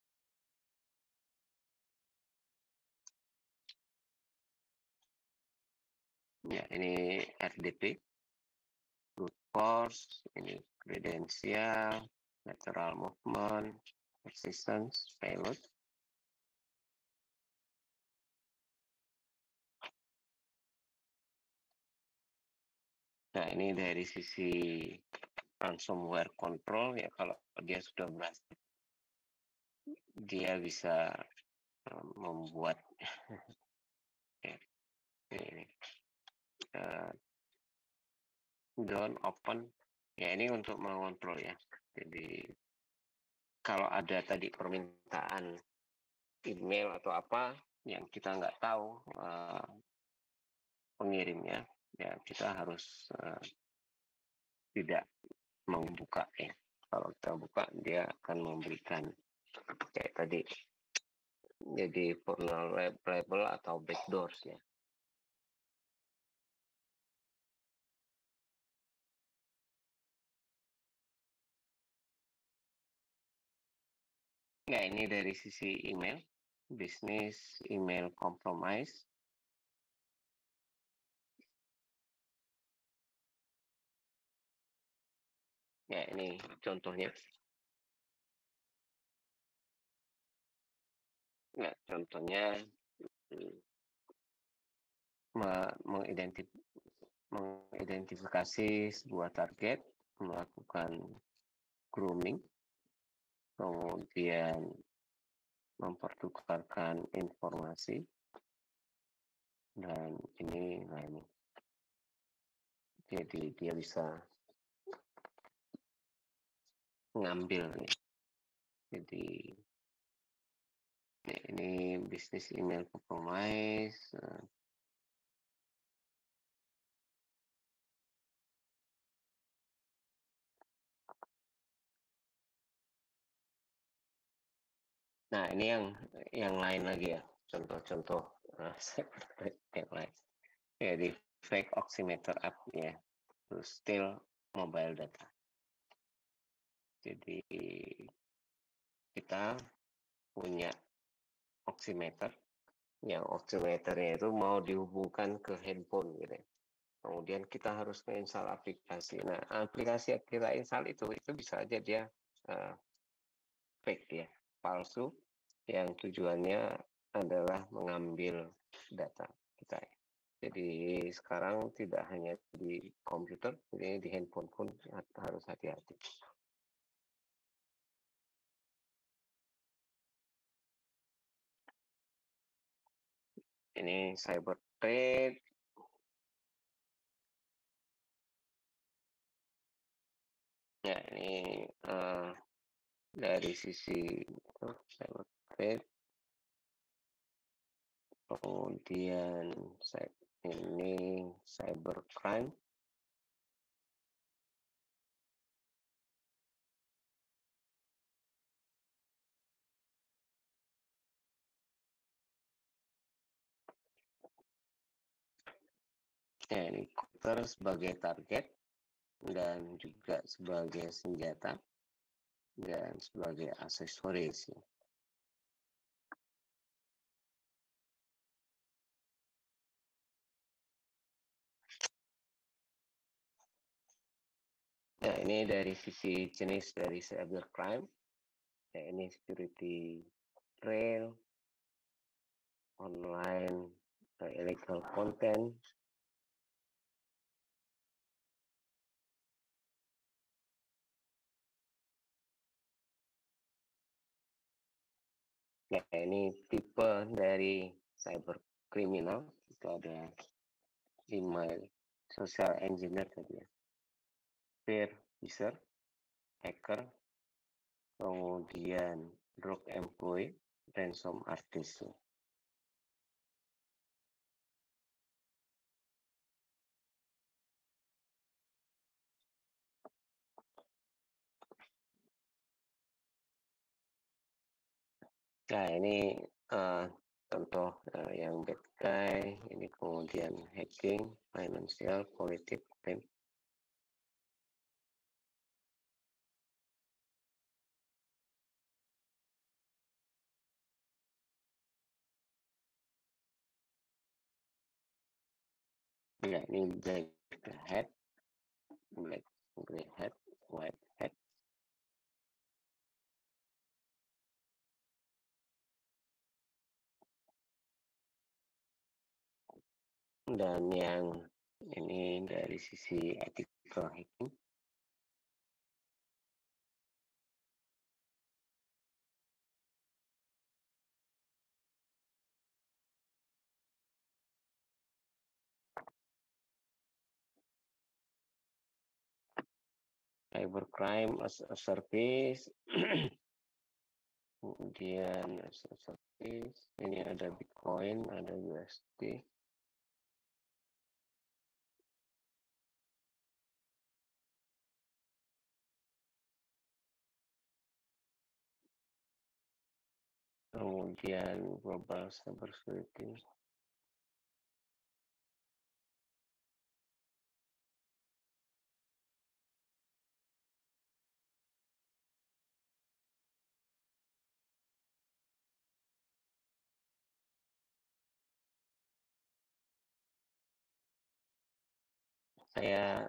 Ya ini RDP, brute force, ini kredensial, lateral movement, persistence, payload. Nah ini dari sisi ransomware control ya, kalau dia sudah berhasil dia bisa membuat ya, ini, don't open ya, ini untuk mengontrol ya. Jadi kalau ada tadi permintaan email atau apa yang kita nggak tahu pengirimnya, ya kita harus tidak membuka ya. Kalau kita buka dia akan memberikan kayak tadi jadi vulnerable atau backdoors ya. Nah ini dari sisi email, business email compromise. Ya ini contohnya. Nah contohnya mengidentifikasi sebuah target, melakukan grooming, kemudian mempertukarkan informasi, dan ini jadi dia bisa mengambil nih. Jadi ini bisnis email compromise. Nah ini yang lain lagi ya, contoh-contoh yang lain. Jadi fake oximeter app ya, to steal mobile data. Jadi kita punya oximeter, yang oximeternya itu mau dihubungkan ke handphone gitu ya. Kemudian kita harus menginstal aplikasi. Nah aplikasi yang kita install itu bisa aja dia fake ya, palsu, yang tujuannya adalah mengambil data kita. Jadi sekarang tidak hanya di komputer, jadi di handphone pun harus hati-hati. Ini cyber threat. Ya ini dari sisi cyber threat, kemudian ini cybercrime. Ya, ini komputer sebagai target dan juga sebagai senjata dan sebagai aksesoris. Nah, ini dari sisi jenis dari cybercrime. Ya, ini security trail, online, illegal content. Ya, ini tipe dari cyber kriminal. Itu ada 5 social engineer tadi ya. Fear user, hacker, kemudian rogue employee, ransom artist. Nah, ini contoh yang bad guy, ini kemudian hacking, financial, politik, crime. Ya, ini black hat, black grey hat, white hat. Dan yang ini dari sisi ethical hacking. Cybercrime as a service. Kemudian as a service, ini ada Bitcoin, ada USD. Kemudian global cybersecurity. Saya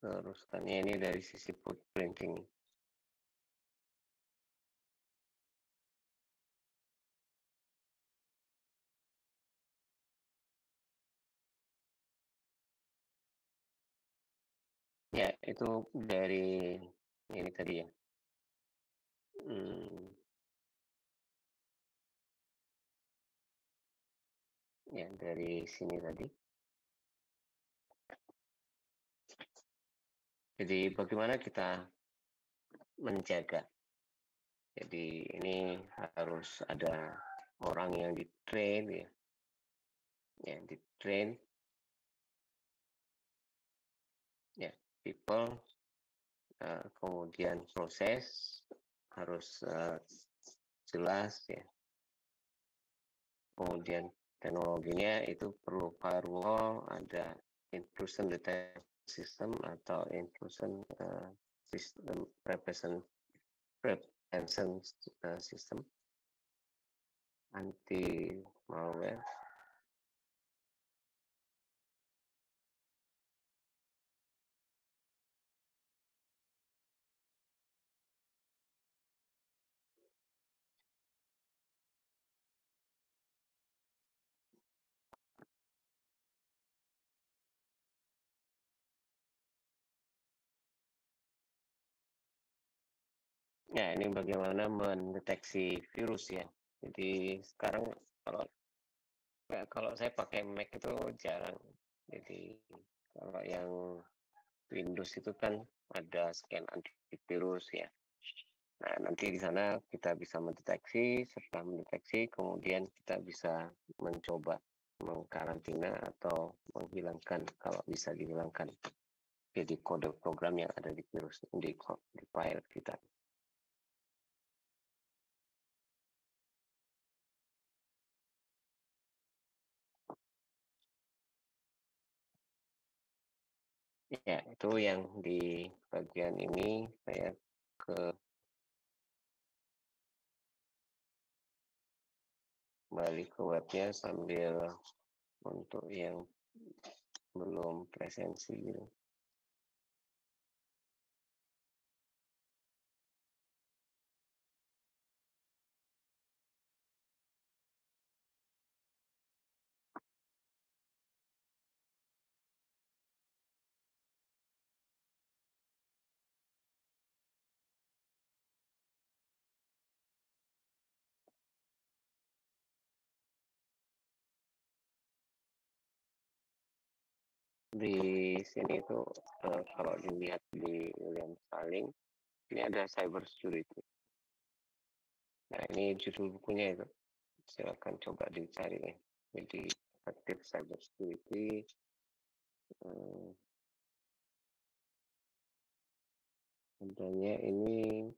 teruskannya ini dari sisi footprinting. Ya, itu dari ini tadi ya. Ya, dari sini tadi. Jadi bagaimana kita menjaga? Jadi ini harus ada orang yang di-train ya. Ya, di-train. Ya, people, kemudian proses harus jelas ya. Kemudian teknologinya itu perlu firewall, ada intrusion detection system atau intrusion system prevention system, anti malware. Ya, ini bagaimana mendeteksi virus ya. Jadi sekarang kalau saya pakai Mac itu jarang. Jadi kalau yang Windows itu kan ada scan antivirus ya. Nah, nanti di sana kita bisa mendeteksi, setelah mendeteksi kemudian kita bisa mencoba mengkarantina atau menghilangkan kalau bisa dihilangkan. Jadi kode program yang ada di virus di file kita. Ya, itu yang di bagian ini saya kembali ke webnya sambil untuk yang belum presensi gitu. Di sini itu kalau dilihat di William Saling, ini ada cyber security. Nah, ini judul bukunya itu. Silakan coba dicari ya. Jadi aktif cyber security. Adanya ini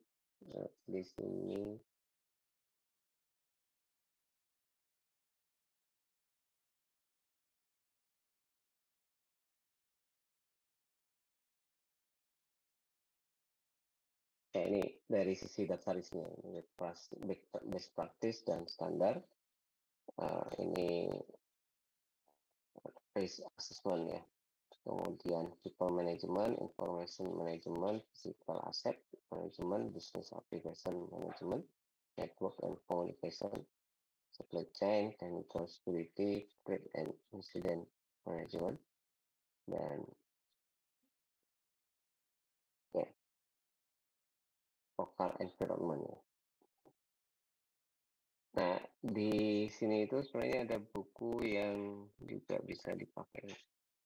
di sini. Nah, ini dari sisi daftar isinya, best practice dan standar. Ini risk assessment ya. Kemudian people management, information management, physical asset management, business application management, network and communication, supply chain, technical security, threat and incident management, dan ya, local environment ya. Nah, di sini itu sebenarnya ada buku yang juga bisa dipakai.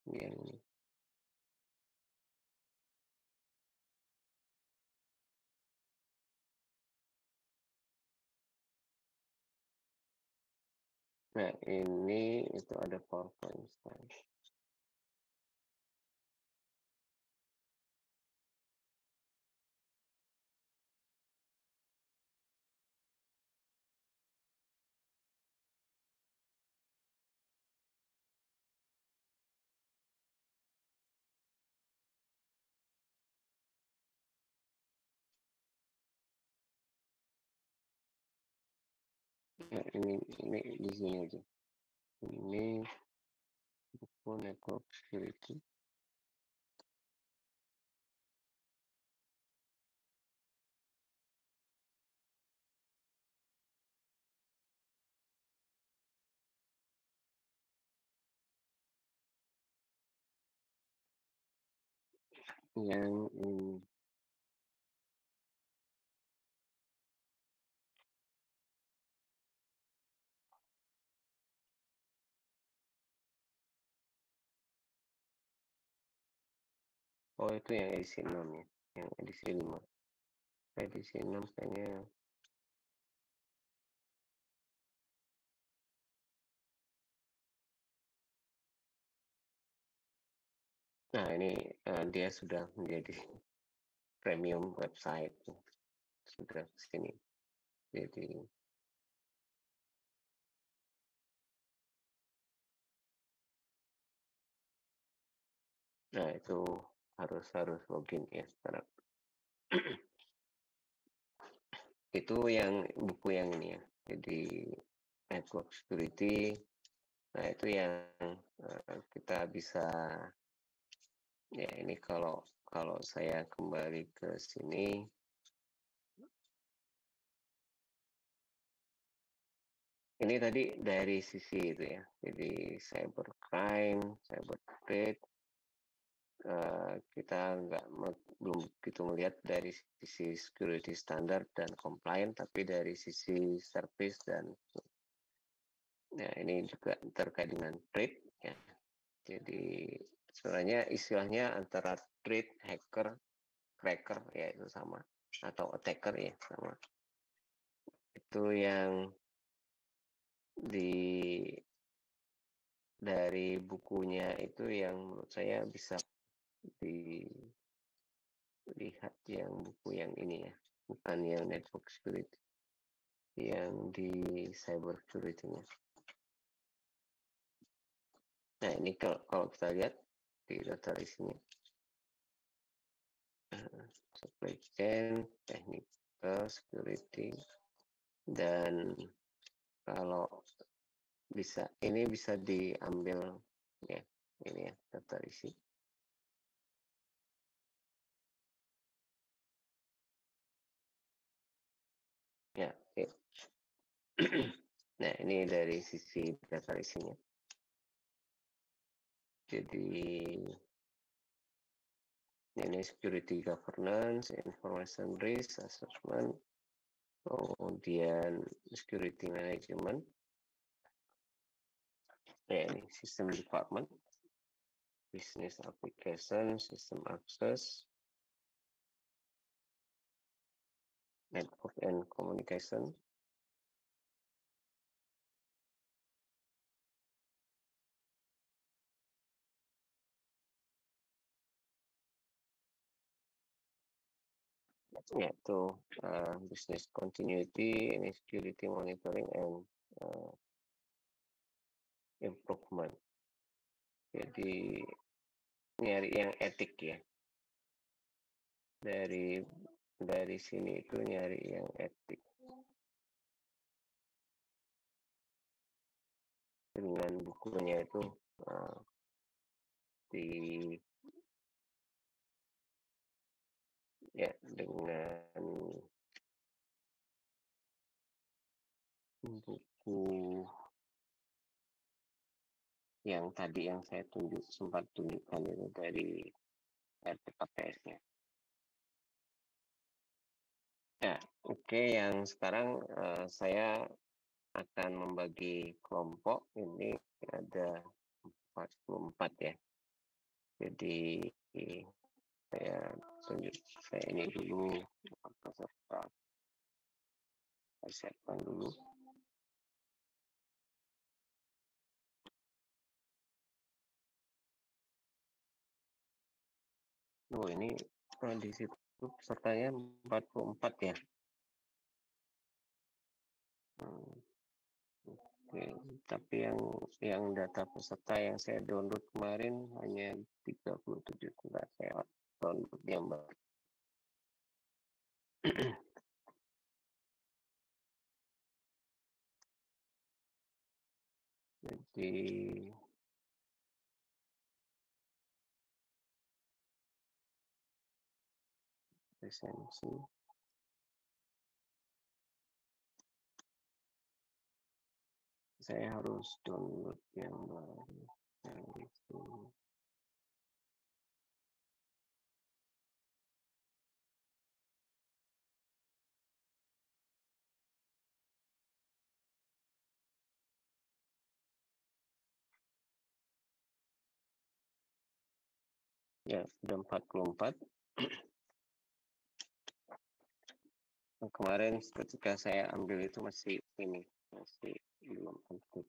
Yang ini. Nah, ini itu ada PowerPoint slide. Nah, ini di sini aja. Ini buku network security. Yang ini. Oh, itu yang edisi 6 ya. Yang edisi 5. Edisi 6 kayaknya. Nah, ini dia sudah menjadi premium website. Sudah sini. Jadi nah, itu harus login ya sekarang. Itu yang buku yang ini ya. Jadi network security. Nah, itu yang kita bisa ya, ini kalau saya kembali ke sini. Ini tadi dari sisi itu ya. Jadi cybercrime, cyber threat, kita belum begitu melihat dari sisi security standard dan compliant, tapi dari sisi service dan ya, ini juga terkait dengan threat ya. Jadi sebenarnya istilahnya antara threat, hacker, cracker ya itu sama. atau attacker ya sama. Itu yang dari bukunya itu yang menurut saya bisa dilihat yang buku yang ini ya, bukan yang network security, yang di cyber security-nya. Nah ini kalau kita lihat di data isinya, supply chain, technical security, dan kalau ini bisa diambil ya, ini ya data isi. Ya, oke. Nah ini dari sisi data isinya. Jadi ini security governance, information risk assessment, kemudian security management, ya ini system department, business application, system access, network and communication, yaitu business continuity, ini security monitoring and improvement. Jadi nyari yang etik ya. Dari sini itu nyari yang etik. Dengan bukunya itu ya dengan buku yang tadi yang saya sempat tunjukkan itu dari RTKPS-nya. Ya, oke. Yang sekarang saya akan membagi kelompok. Ini ada 44 ya. Jadi saya ini dulu peserta. Saya siapkan dulu. Oh ini di situ pesertanya 44 ya. Oke, tapi yang data peserta yang saya download kemarin hanya 37. Enggak, saya download yang baru. Jadi presensi. Saya harus download yang baru. Yang itu. Ya, sudah 44. Kemarin ketika saya ambil itu masih belum aktif.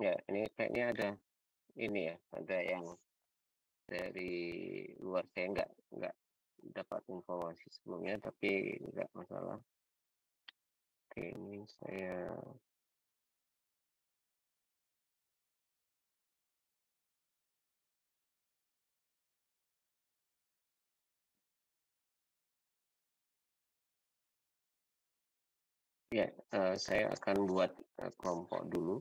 Ya, ini kayaknya ada ini ya, ada yang dari luar saya nggak dapat informasi sebelumnya, tapi nggak masalah. Oke, ini saya ya, saya akan buat kelompok dulu.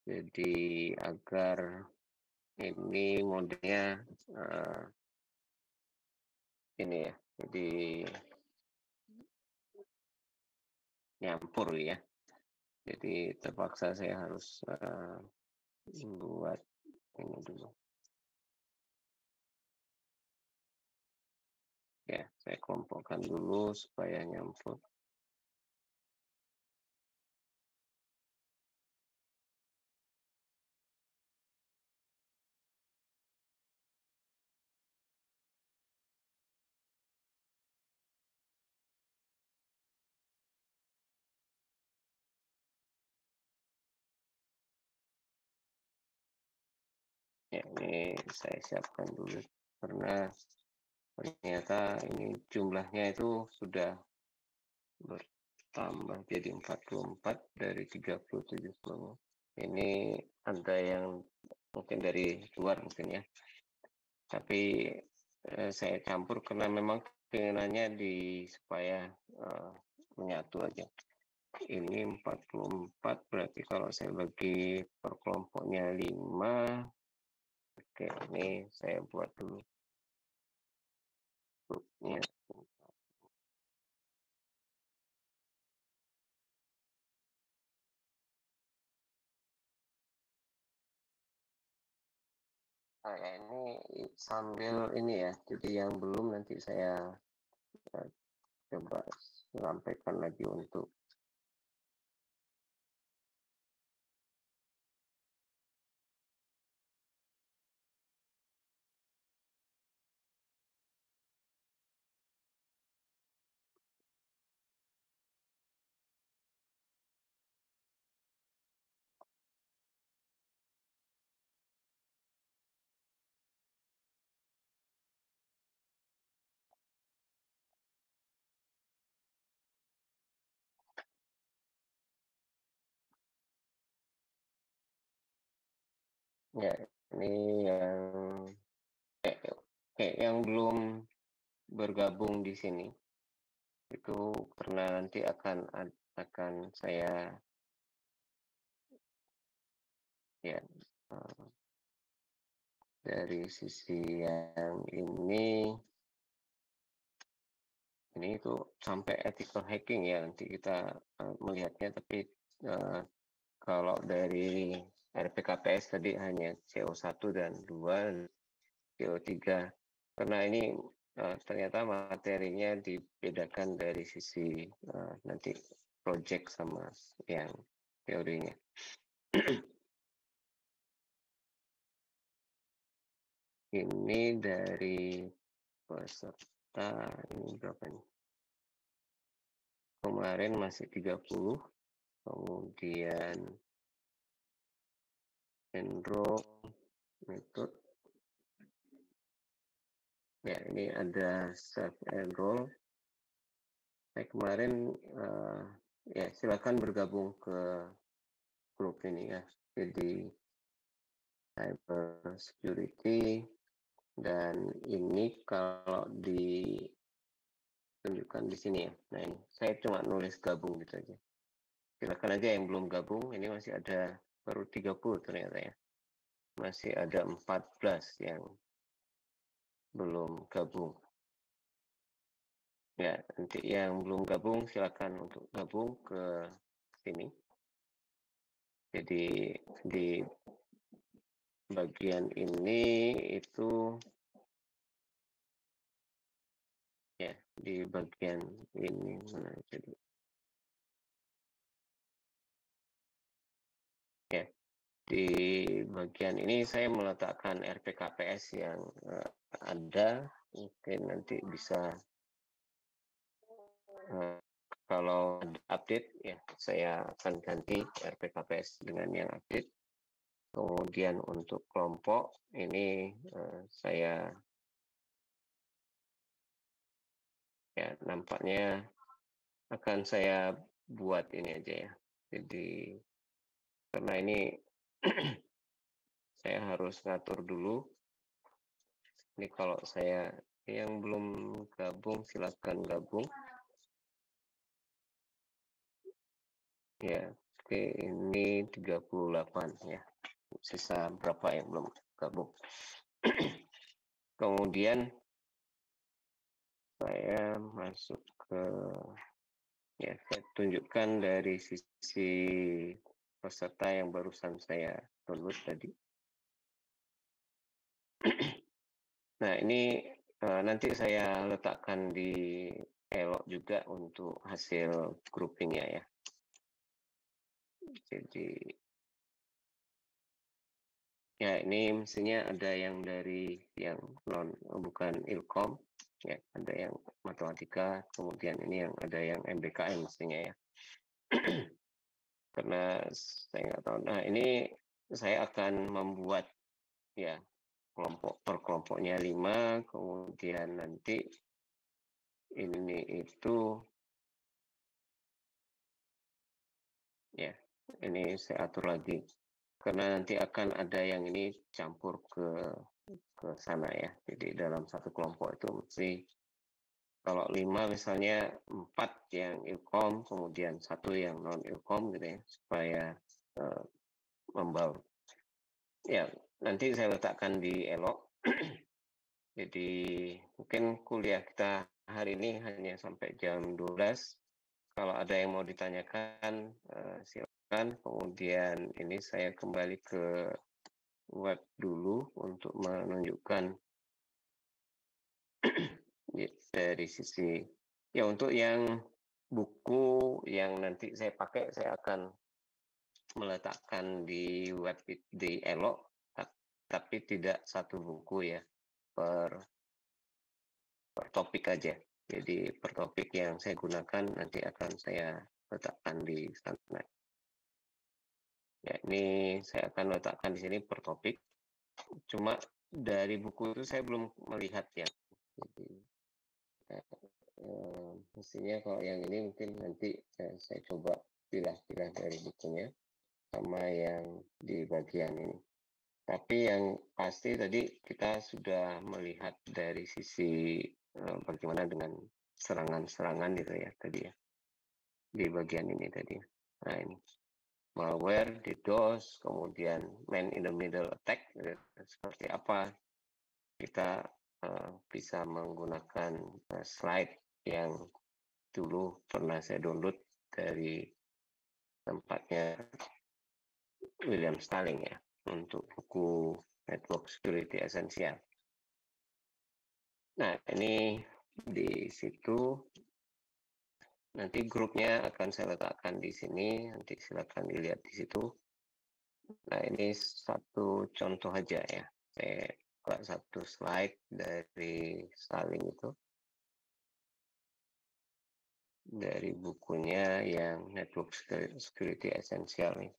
Jadi agar ini modelnya ini ya, jadi nyampur ya. Jadi terpaksa saya harus buat ini dulu. Ya, saya kelompokkan dulu supaya nyampur. Ya, ini saya siapkan dulu karena ternyata ini jumlahnya itu sudah bertambah jadi 44 dari 37 kelompok. Ini ada yang mungkin dari luar mungkin ya. Tapi saya campur karena memang keinginannya supaya menyatu aja. Ini 44 berarti kalau saya bagi per kelompoknya 5. Oke, ini saya buat dulu grupnya. Ini sambil ini ya, jadi yang belum nanti saya coba sampaikan lagi untuk ya ini yang belum bergabung di sini itu karena nanti akan saya ya dari sisi yang ini itu sampai ethical hacking ya nanti kita melihatnya, tapi kalau dari RPKPS tadi hanya CO1 dan 2, CO3 karena ini ternyata materinya dibedakan dari sisi nanti project sama yang teorinya. Ini dari peserta ini berapa nih? Kemarin masih 30, kemudian enroll method. Ya, ini ada self enroll. Saya kemarin ya silakan bergabung ke grup ini ya. Jadi cyber security, dan ini kalau ditunjukkan di sini ya. Nah ini saya cuma nulis gabung gitu aja. Silakan aja yang belum gabung, ini masih ada baru 30 ternyata ya. Masih ada 14 yang belum gabung. Ya, nanti yang belum gabung silakan untuk gabung ke sini. Jadi di bagian ini itu ya di bagian ini mana jadi ya di bagian ini saya meletakkan RPKPS yang ada, mungkin nanti bisa kalau ada update ya saya akan ganti RPKPS dengan yang update. Kemudian untuk kelompok ini saya ya nampaknya akan saya buat ini aja ya. Jadi karena ini saya harus ngatur dulu. Ini kalau saya yang belum gabung silakan gabung. Ya, oke ini 38 ya. Sisa berapa yang belum gabung. Kemudian saya masuk ke ya saya tunjukkan dari sisi peserta yang barusan saya download tadi. Nah ini nanti saya letakkan di Elok juga untuk hasil groupingnya ya. Jadi ya ini mestinya ada yang dari yang bukan Ilkom ya, ada yang matematika, kemudian ini yang ada yang MBKM mestinya ya. Karena saya nggak tahu. Nah ini saya akan membuat ya kelompok per kelompoknya 5, kemudian nanti ini itu ya ini saya atur lagi karena nanti akan ada yang ini campur ke sana ya. Jadi dalam satu kelompok itu mesti kalau 5 misalnya 4 yang ilkom kemudian 1 yang non ilkom gitu ya supaya membaur. Ya nanti saya letakkan di Elok. Jadi mungkin kuliah kita hari ini hanya sampai jam 12. Kalau ada yang mau ditanyakan silakan. Kemudian ini saya kembali ke web dulu untuk menunjukkan dari sisi ya untuk yang buku yang nanti saya pakai saya akan meletakkan di web di Elok tapi tidak satu buku ya per topik aja. Jadi per topik yang saya gunakan nanti akan saya letakkan di sana. Ya, ini saya akan letakkan di sini per topik. Cuma dari buku itu saya belum melihat ya. Jadi mestinya kalau yang ini mungkin nanti saya coba pilah-pilah dari bukunya sama yang di bagian ini. Tapi yang pasti tadi kita sudah melihat dari sisi bagaimana dengan serangan-serangan gitu ya tadi ya di bagian ini tadi. Nah ini malware, DDoS, kemudian man in the middle attack, gitu. Seperti apa kita bisa menggunakan slide yang dulu pernah saya download dari tempatnya William Stalling ya untuk buku Network Security Essential. Nah ini di situ nanti grupnya akan saya letakkan di sini, nanti silakan dilihat di situ. Nah ini satu contoh aja ya, saya buat satu slide dari Stalling itu. Dari bukunya yang Network Security Essential nih.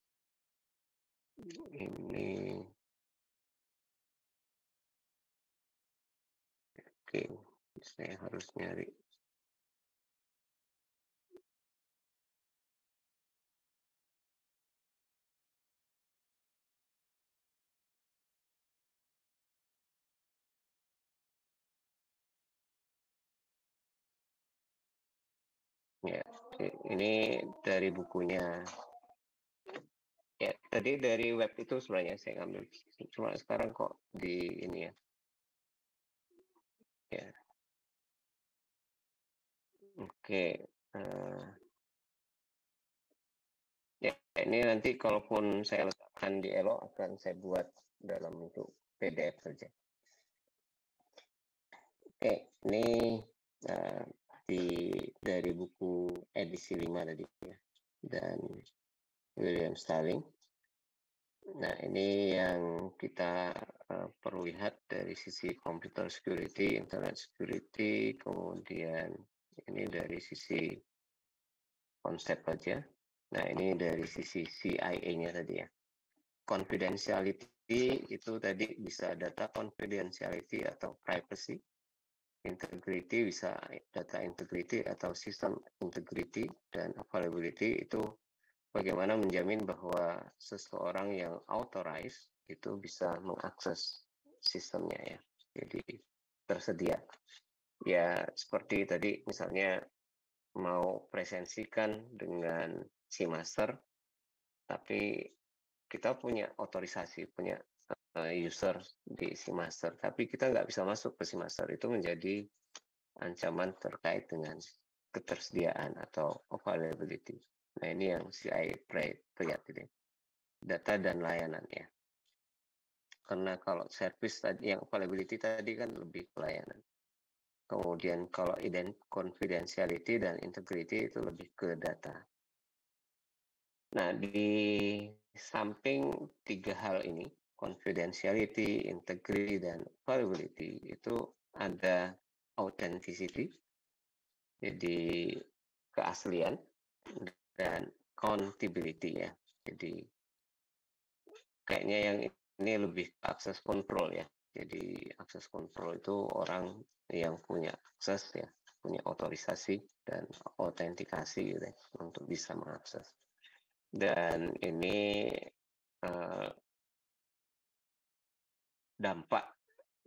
Ini oke, saya harus nyari. Ya, ini dari bukunya. Ya, tadi dari web itu sebenarnya saya ngambil. Cuma sekarang kok di ini ya. Ya. Oke. Ya, ini nanti kalaupun saya letakkan di Elo akan saya buat dalam bentuk PDF saja. Oke, ini dari buku edisi 5 tadi ya. Dan William Stalling. Nah, ini yang kita perlu lihat dari sisi computer security, internet security, kemudian ini dari sisi konsep aja. Nah, ini dari sisi CIA-nya tadi ya. confidentiality itu tadi bisa data confidentiality atau privacy, integrity bisa data integrity atau system integrity, dan availability itu bagaimana menjamin bahwa seseorang yang authorized itu bisa mengakses sistemnya ya. Jadi tersedia. Ya seperti tadi misalnya mau presensikan dengan si master, tapi kita punya otorisasi, punya user di si master, tapi kita nggak bisa masuk ke si master, itu menjadi ancaman terkait dengan ketersediaan atau availability. Nah ini yang CI prihatin, data dan layanan ya. Karena kalau service tadi yang availability tadi kan lebih pelayanan. Kemudian kalau confidentiality dan integrity itu lebih ke data. Nah di samping tiga hal ini, confidentiality, integrity, dan availability, itu ada authenticity, jadi keaslian, dan accountability ya. Jadi kayaknya yang ini lebih akses kontrol ya. Jadi akses kontrol itu orang yang punya akses ya, punya otorisasi dan autentikasi gitu ya, untuk bisa mengakses. Dan ini dampak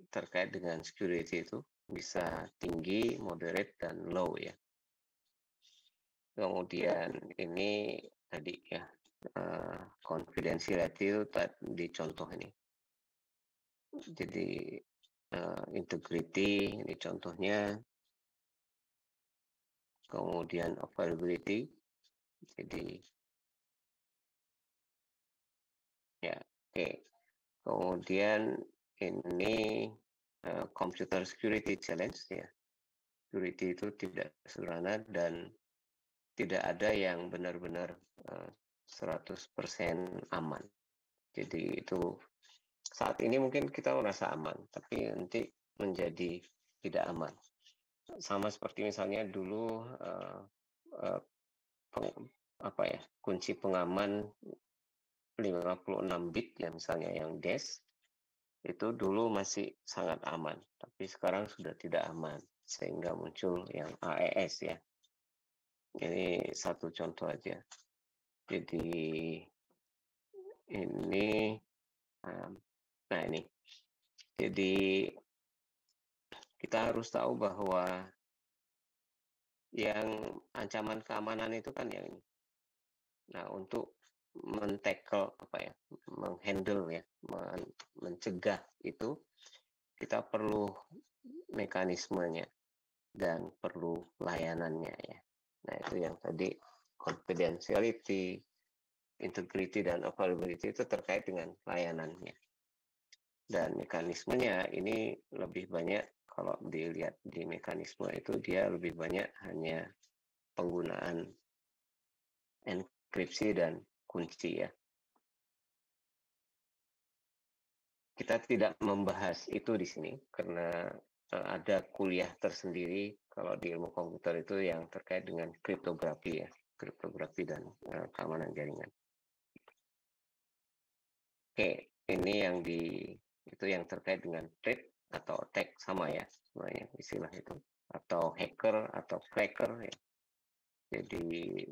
terkait dengan security itu bisa tinggi, moderate, dan low ya. Kemudian ini tadi ya, confidentiality itu di contoh ini. Jadi integrity ini contohnya, kemudian availability, jadi ya oke. Kemudian ini computer security challenge ya. Security itu tidak sederhana dan tidak ada yang benar-benar 100% aman. Jadi itu saat ini mungkin kita merasa aman, tapi nanti menjadi tidak aman. Sama seperti misalnya dulu kunci pengaman 56 bit ya, misalnya yang DES itu dulu masih sangat aman, tapi sekarang sudah tidak aman sehingga muncul yang AES ya. Ini satu contoh aja. Jadi ini nah ini. Jadi kita harus tahu bahwa yang ancaman keamanan itu kan yang ini. Nah, untuk men-tackle menghandle ya, mencegah itu kita perlu mekanismenya dan perlu layanannya ya. Nah, itu yang tadi confidentiality, integrity, dan availability itu terkait dengan layanannya. Dan mekanismenya ini lebih banyak, kalau dilihat di mekanisme itu dia lebih banyak hanya penggunaan enkripsi dan kunci ya. Kita tidak membahas itu di sini karena ada kuliah tersendiri kalau di ilmu komputer itu yang terkait dengan kriptografi ya, kriptografi dan keamanan jaringan. Oke, ini yang itu yang terkait dengan threat atau attack, sama ya sebenarnya istilah itu, atau hacker atau cracker ya. Jadi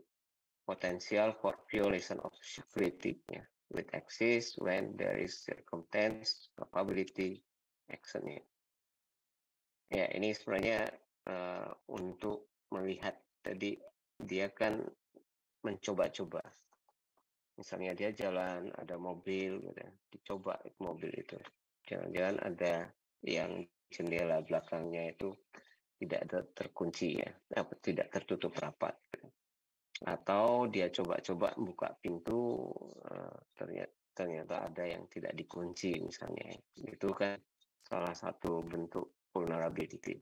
potential for violation of security ya, with access when there is circumstance, probability, action ya. Ya ini sebenarnya untuk melihat tadi dia kan mencoba-coba. Misalnya dia jalan, ada mobil, gitu, dicoba mobil itu. Jangan-jangan ada yang jendela belakangnya itu tidak terkunci ya, tidak tertutup rapat. Atau dia coba-coba buka pintu, ternyata ada yang tidak dikunci misalnya. Itu kan salah satu bentuk vulnerability.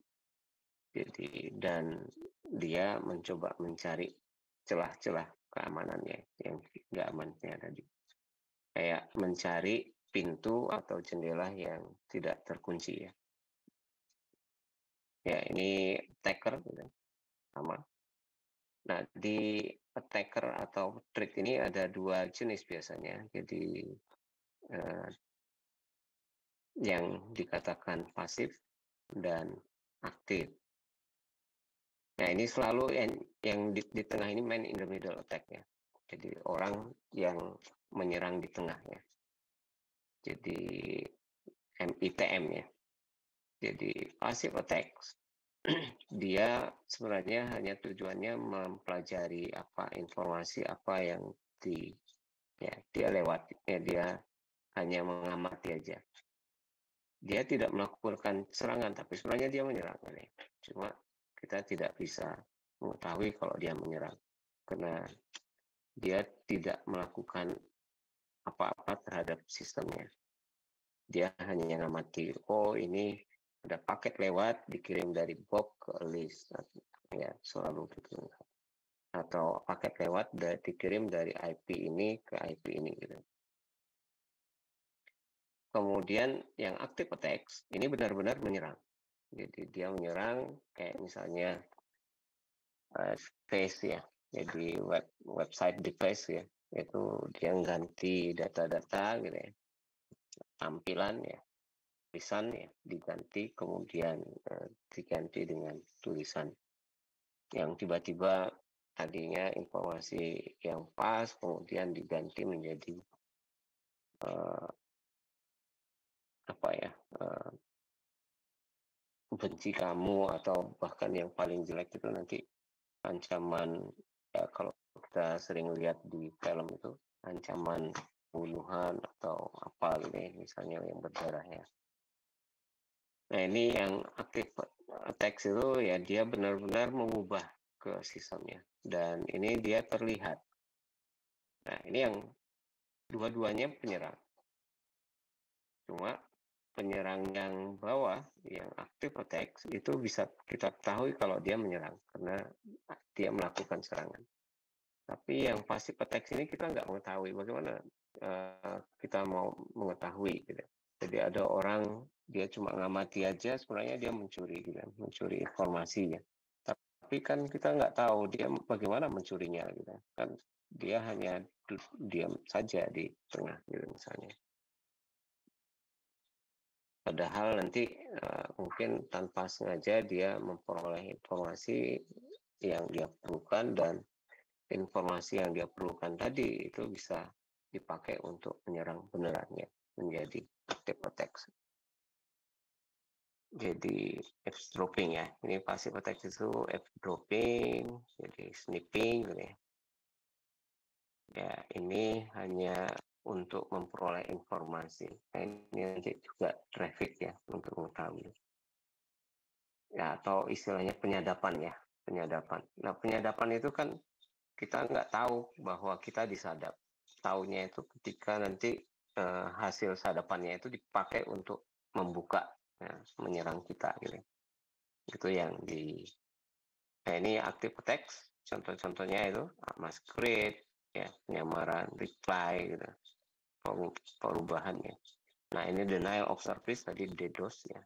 Jadi dan dia mencoba mencari celah-celah keamanannya yang nggak amannya tadi. Kayak mencari pintu atau jendela yang tidak terkunci ya. Ya ini attacker gitu, sama. Nah di attacker atau threat ini ada dua jenis biasanya. Jadi yang dikatakan pasif dan aktif. Nah, ini selalu yang di tengah ini man in the middle attack ya. Jadi orang yang menyerang di tengah ya. Jadi MITM ya. Jadi passive attack dia sebenarnya hanya tujuannya mempelajari informasi apa yang dia lewati ya, dia hanya mengamati aja. Dia tidak melakukan serangan tapi sebenarnya dia menyerang ya. Cuma kita tidak bisa mengetahui kalau dia menyerang karena dia tidak melakukan apa-apa terhadap sistemnya. Dia hanya mengamati, oh ini ada paket lewat dikirim dari Bob ke list ya, selalu gitu, atau paket lewat dikirim dari IP ini ke IP ini gitu. Kemudian yang active attacks ini benar-benar menyerang. Jadi dia menyerang kayak misalnya face ya, jadi website device ya, itu dia ganti data-data gitu ya, tampilan ya, tulisan ya diganti, kemudian diganti dengan tulisan yang tiba-tiba tadinya informasi yang pas kemudian diganti menjadi benci kamu, atau bahkan yang paling jelek itu nanti ancaman ya, kalau kita sering lihat di film itu ancaman pembunuhan atau apa gitu ya, misalnya yang berdarah ya. Nah, ini yang active attacks itu ya dia benar-benar mengubah ke sistemnya dan ini dia terlihat. Nah, ini yang dua-duanya penyerang. Cuma penyerang yang bawah, yang active attacks, itu bisa kita ketahui kalau dia menyerang karena dia melakukan serangan. Tapi yang passive attacks ini kita nggak mengetahui. Bagaimana kita mau mengetahui gitu. Jadi ada orang dia cuma ngamati aja, sebenarnya dia mencuri gitu, mencuri informasi ya. Tapi kan kita nggak tahu dia bagaimana mencurinya gitu. Kan dia hanya diam saja di tengah gitu misalnya. Padahal nanti mungkin tanpa sengaja dia memperoleh informasi yang dia perlukan, dan informasi yang dia perlukan tadi itu bisa dipakai untuk menyerang benerannya, menjadi active attacks. Jadi eavesdropping ya, ini passive attacks itu eavesdropping, jadi sniffing gitu ya. Ya, ini hanya untuk memperoleh informasi. Nah, ini nanti juga traffic ya untuk mengetahui. Ya, atau istilahnya penyadapan ya, penyadapan. Nah, penyadapan itu kan kita nggak tahu bahwa kita disadap. Taunya itu ketika nanti hasil sadapannya itu dipakai untuk membuka, ya, menyerang kita gitu. Itu yang nah ini active attacks, contoh-contohnya itu masquerade, ya, penyamaran, reply gitu, perubahannya. Nah, ini denial of service tadi DDoS ya,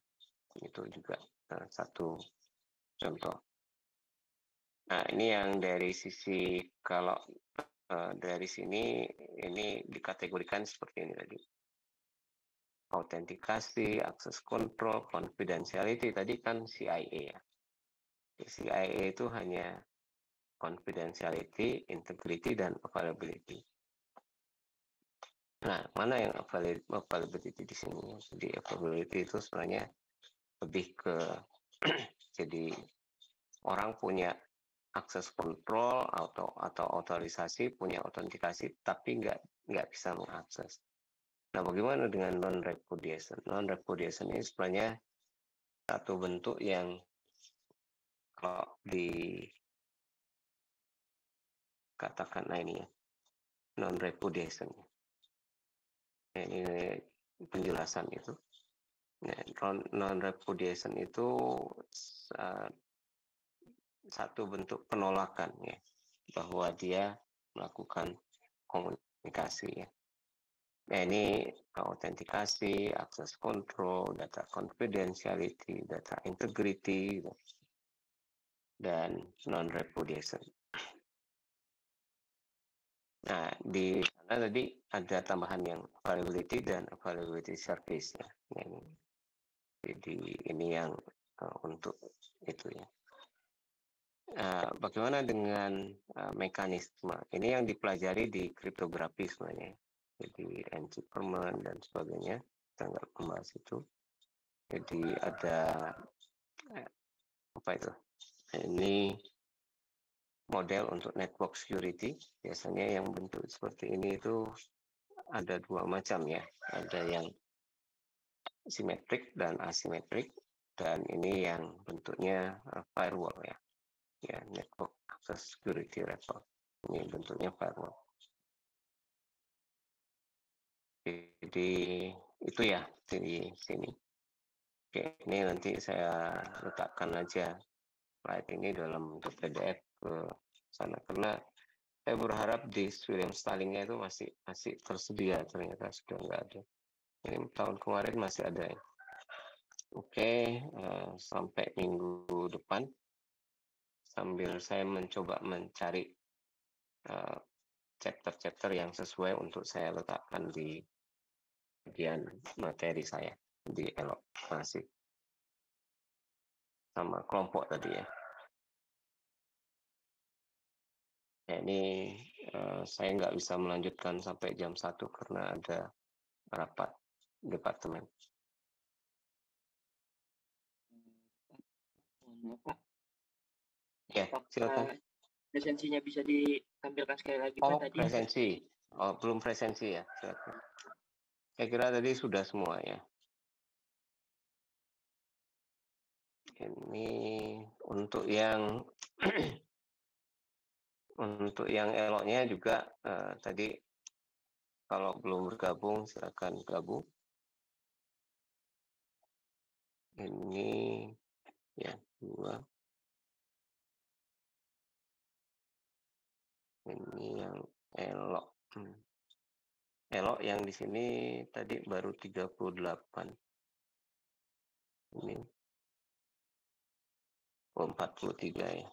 itu juga satu contoh. Nah, ini yang dari sisi, kalau dari sini ini dikategorikan seperti ini tadi. Autentikasi, access control, confidentiality, tadi kan CIA ya. CIA itu hanya confidentiality, integrity, dan availability. Nah, mana yang availability di sini? Jadi availability itu sebenarnya lebih ke jadi orang punya akses kontrol atau otorisasi, punya autentikasi, tapi nggak bisa mengakses. Nah, bagaimana dengan non-repudiation? Non-repudiation ini sebenarnya satu bentuk yang kalau dikatakan, nah ini ya, non-repudiation. Nah, ini penjelasan itu. Nah, non-repudiation itu satu bentuk penolakan ya, bahwa dia melakukan komunikasi ya. Nah, ini autentikasi, access control, data confidentiality, data integrity, dan non-repudiation. Nah, di sana tadi ada tambahan yang availability dan availability service ya. Jadi ini yang untuk itu ya. Bagaimana dengan mekanisme? Ini yang dipelajari di kriptografi sebenarnya. Jadi encipherment dan sebagainya. Kita nggak membahas itu. Jadi ada apa itu? Ini model untuk network security. Biasanya yang bentuk seperti ini itu ada dua macam ya. Ada yang simetrik dan asimetrik. Dan ini yang bentuknya firewall ya. Ya, network access security level. Ini bentuknya firewall. Jadi itu ya di sini. Oke, ini nanti saya letakkan aja slide ini dalam bentuk PDF ke sana karena saya berharap di William Starlink-nya itu masih tersedia, ternyata sudah nggak ada. Ini tahun kemarin masih ada ya. Oke, sampai minggu depan sambil saya mencoba mencari chapter-chapter yang sesuai untuk saya letakkan di bagian materi saya di elok masih sama kelompok tadi ya. Ya ini saya nggak bisa melanjutkan sampai jam 1 karena ada rapat departemen. Pak, Ya, silakan. presensinya bisa ditampilkan sekali lagi Oh, Pak tadi. presensi. Oh, belum presensi ya. Silakan. Saya kira tadi sudah semua ya. Ini untuk yang untuk yang eloknya juga tadi kalau belum bergabung silakan gabung. Ini ya 2. Ini yang elok. Elok yang di sini tadi baru 38. Ini 43 ya.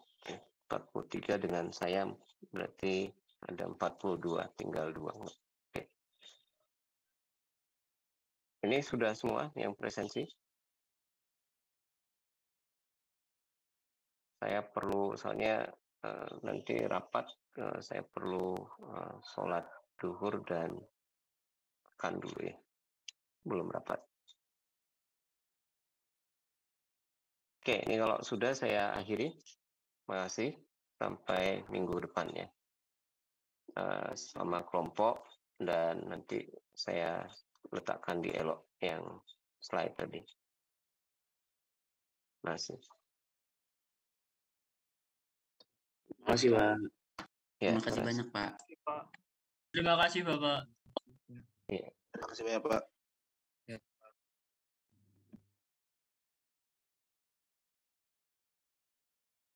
43 dengan saya berarti ada 42, tinggal 2. Oke. Ini sudah semua yang presensi. Saya perlu, soalnya nanti rapat, saya perlu sholat duhur dan makan dulu ya. Belum rapat. Oke, ini kalau sudah saya akhiri. Terima kasih. Sampai minggu depan ya. Sama kelompok dan nanti saya letakkan di elok yang slide tadi. Terima kasih. Terima kasih, Pak. Ya, Terima kasih banyak, Pak. Terima kasih, Bapak. Ya. Terima kasih banyak, Pak.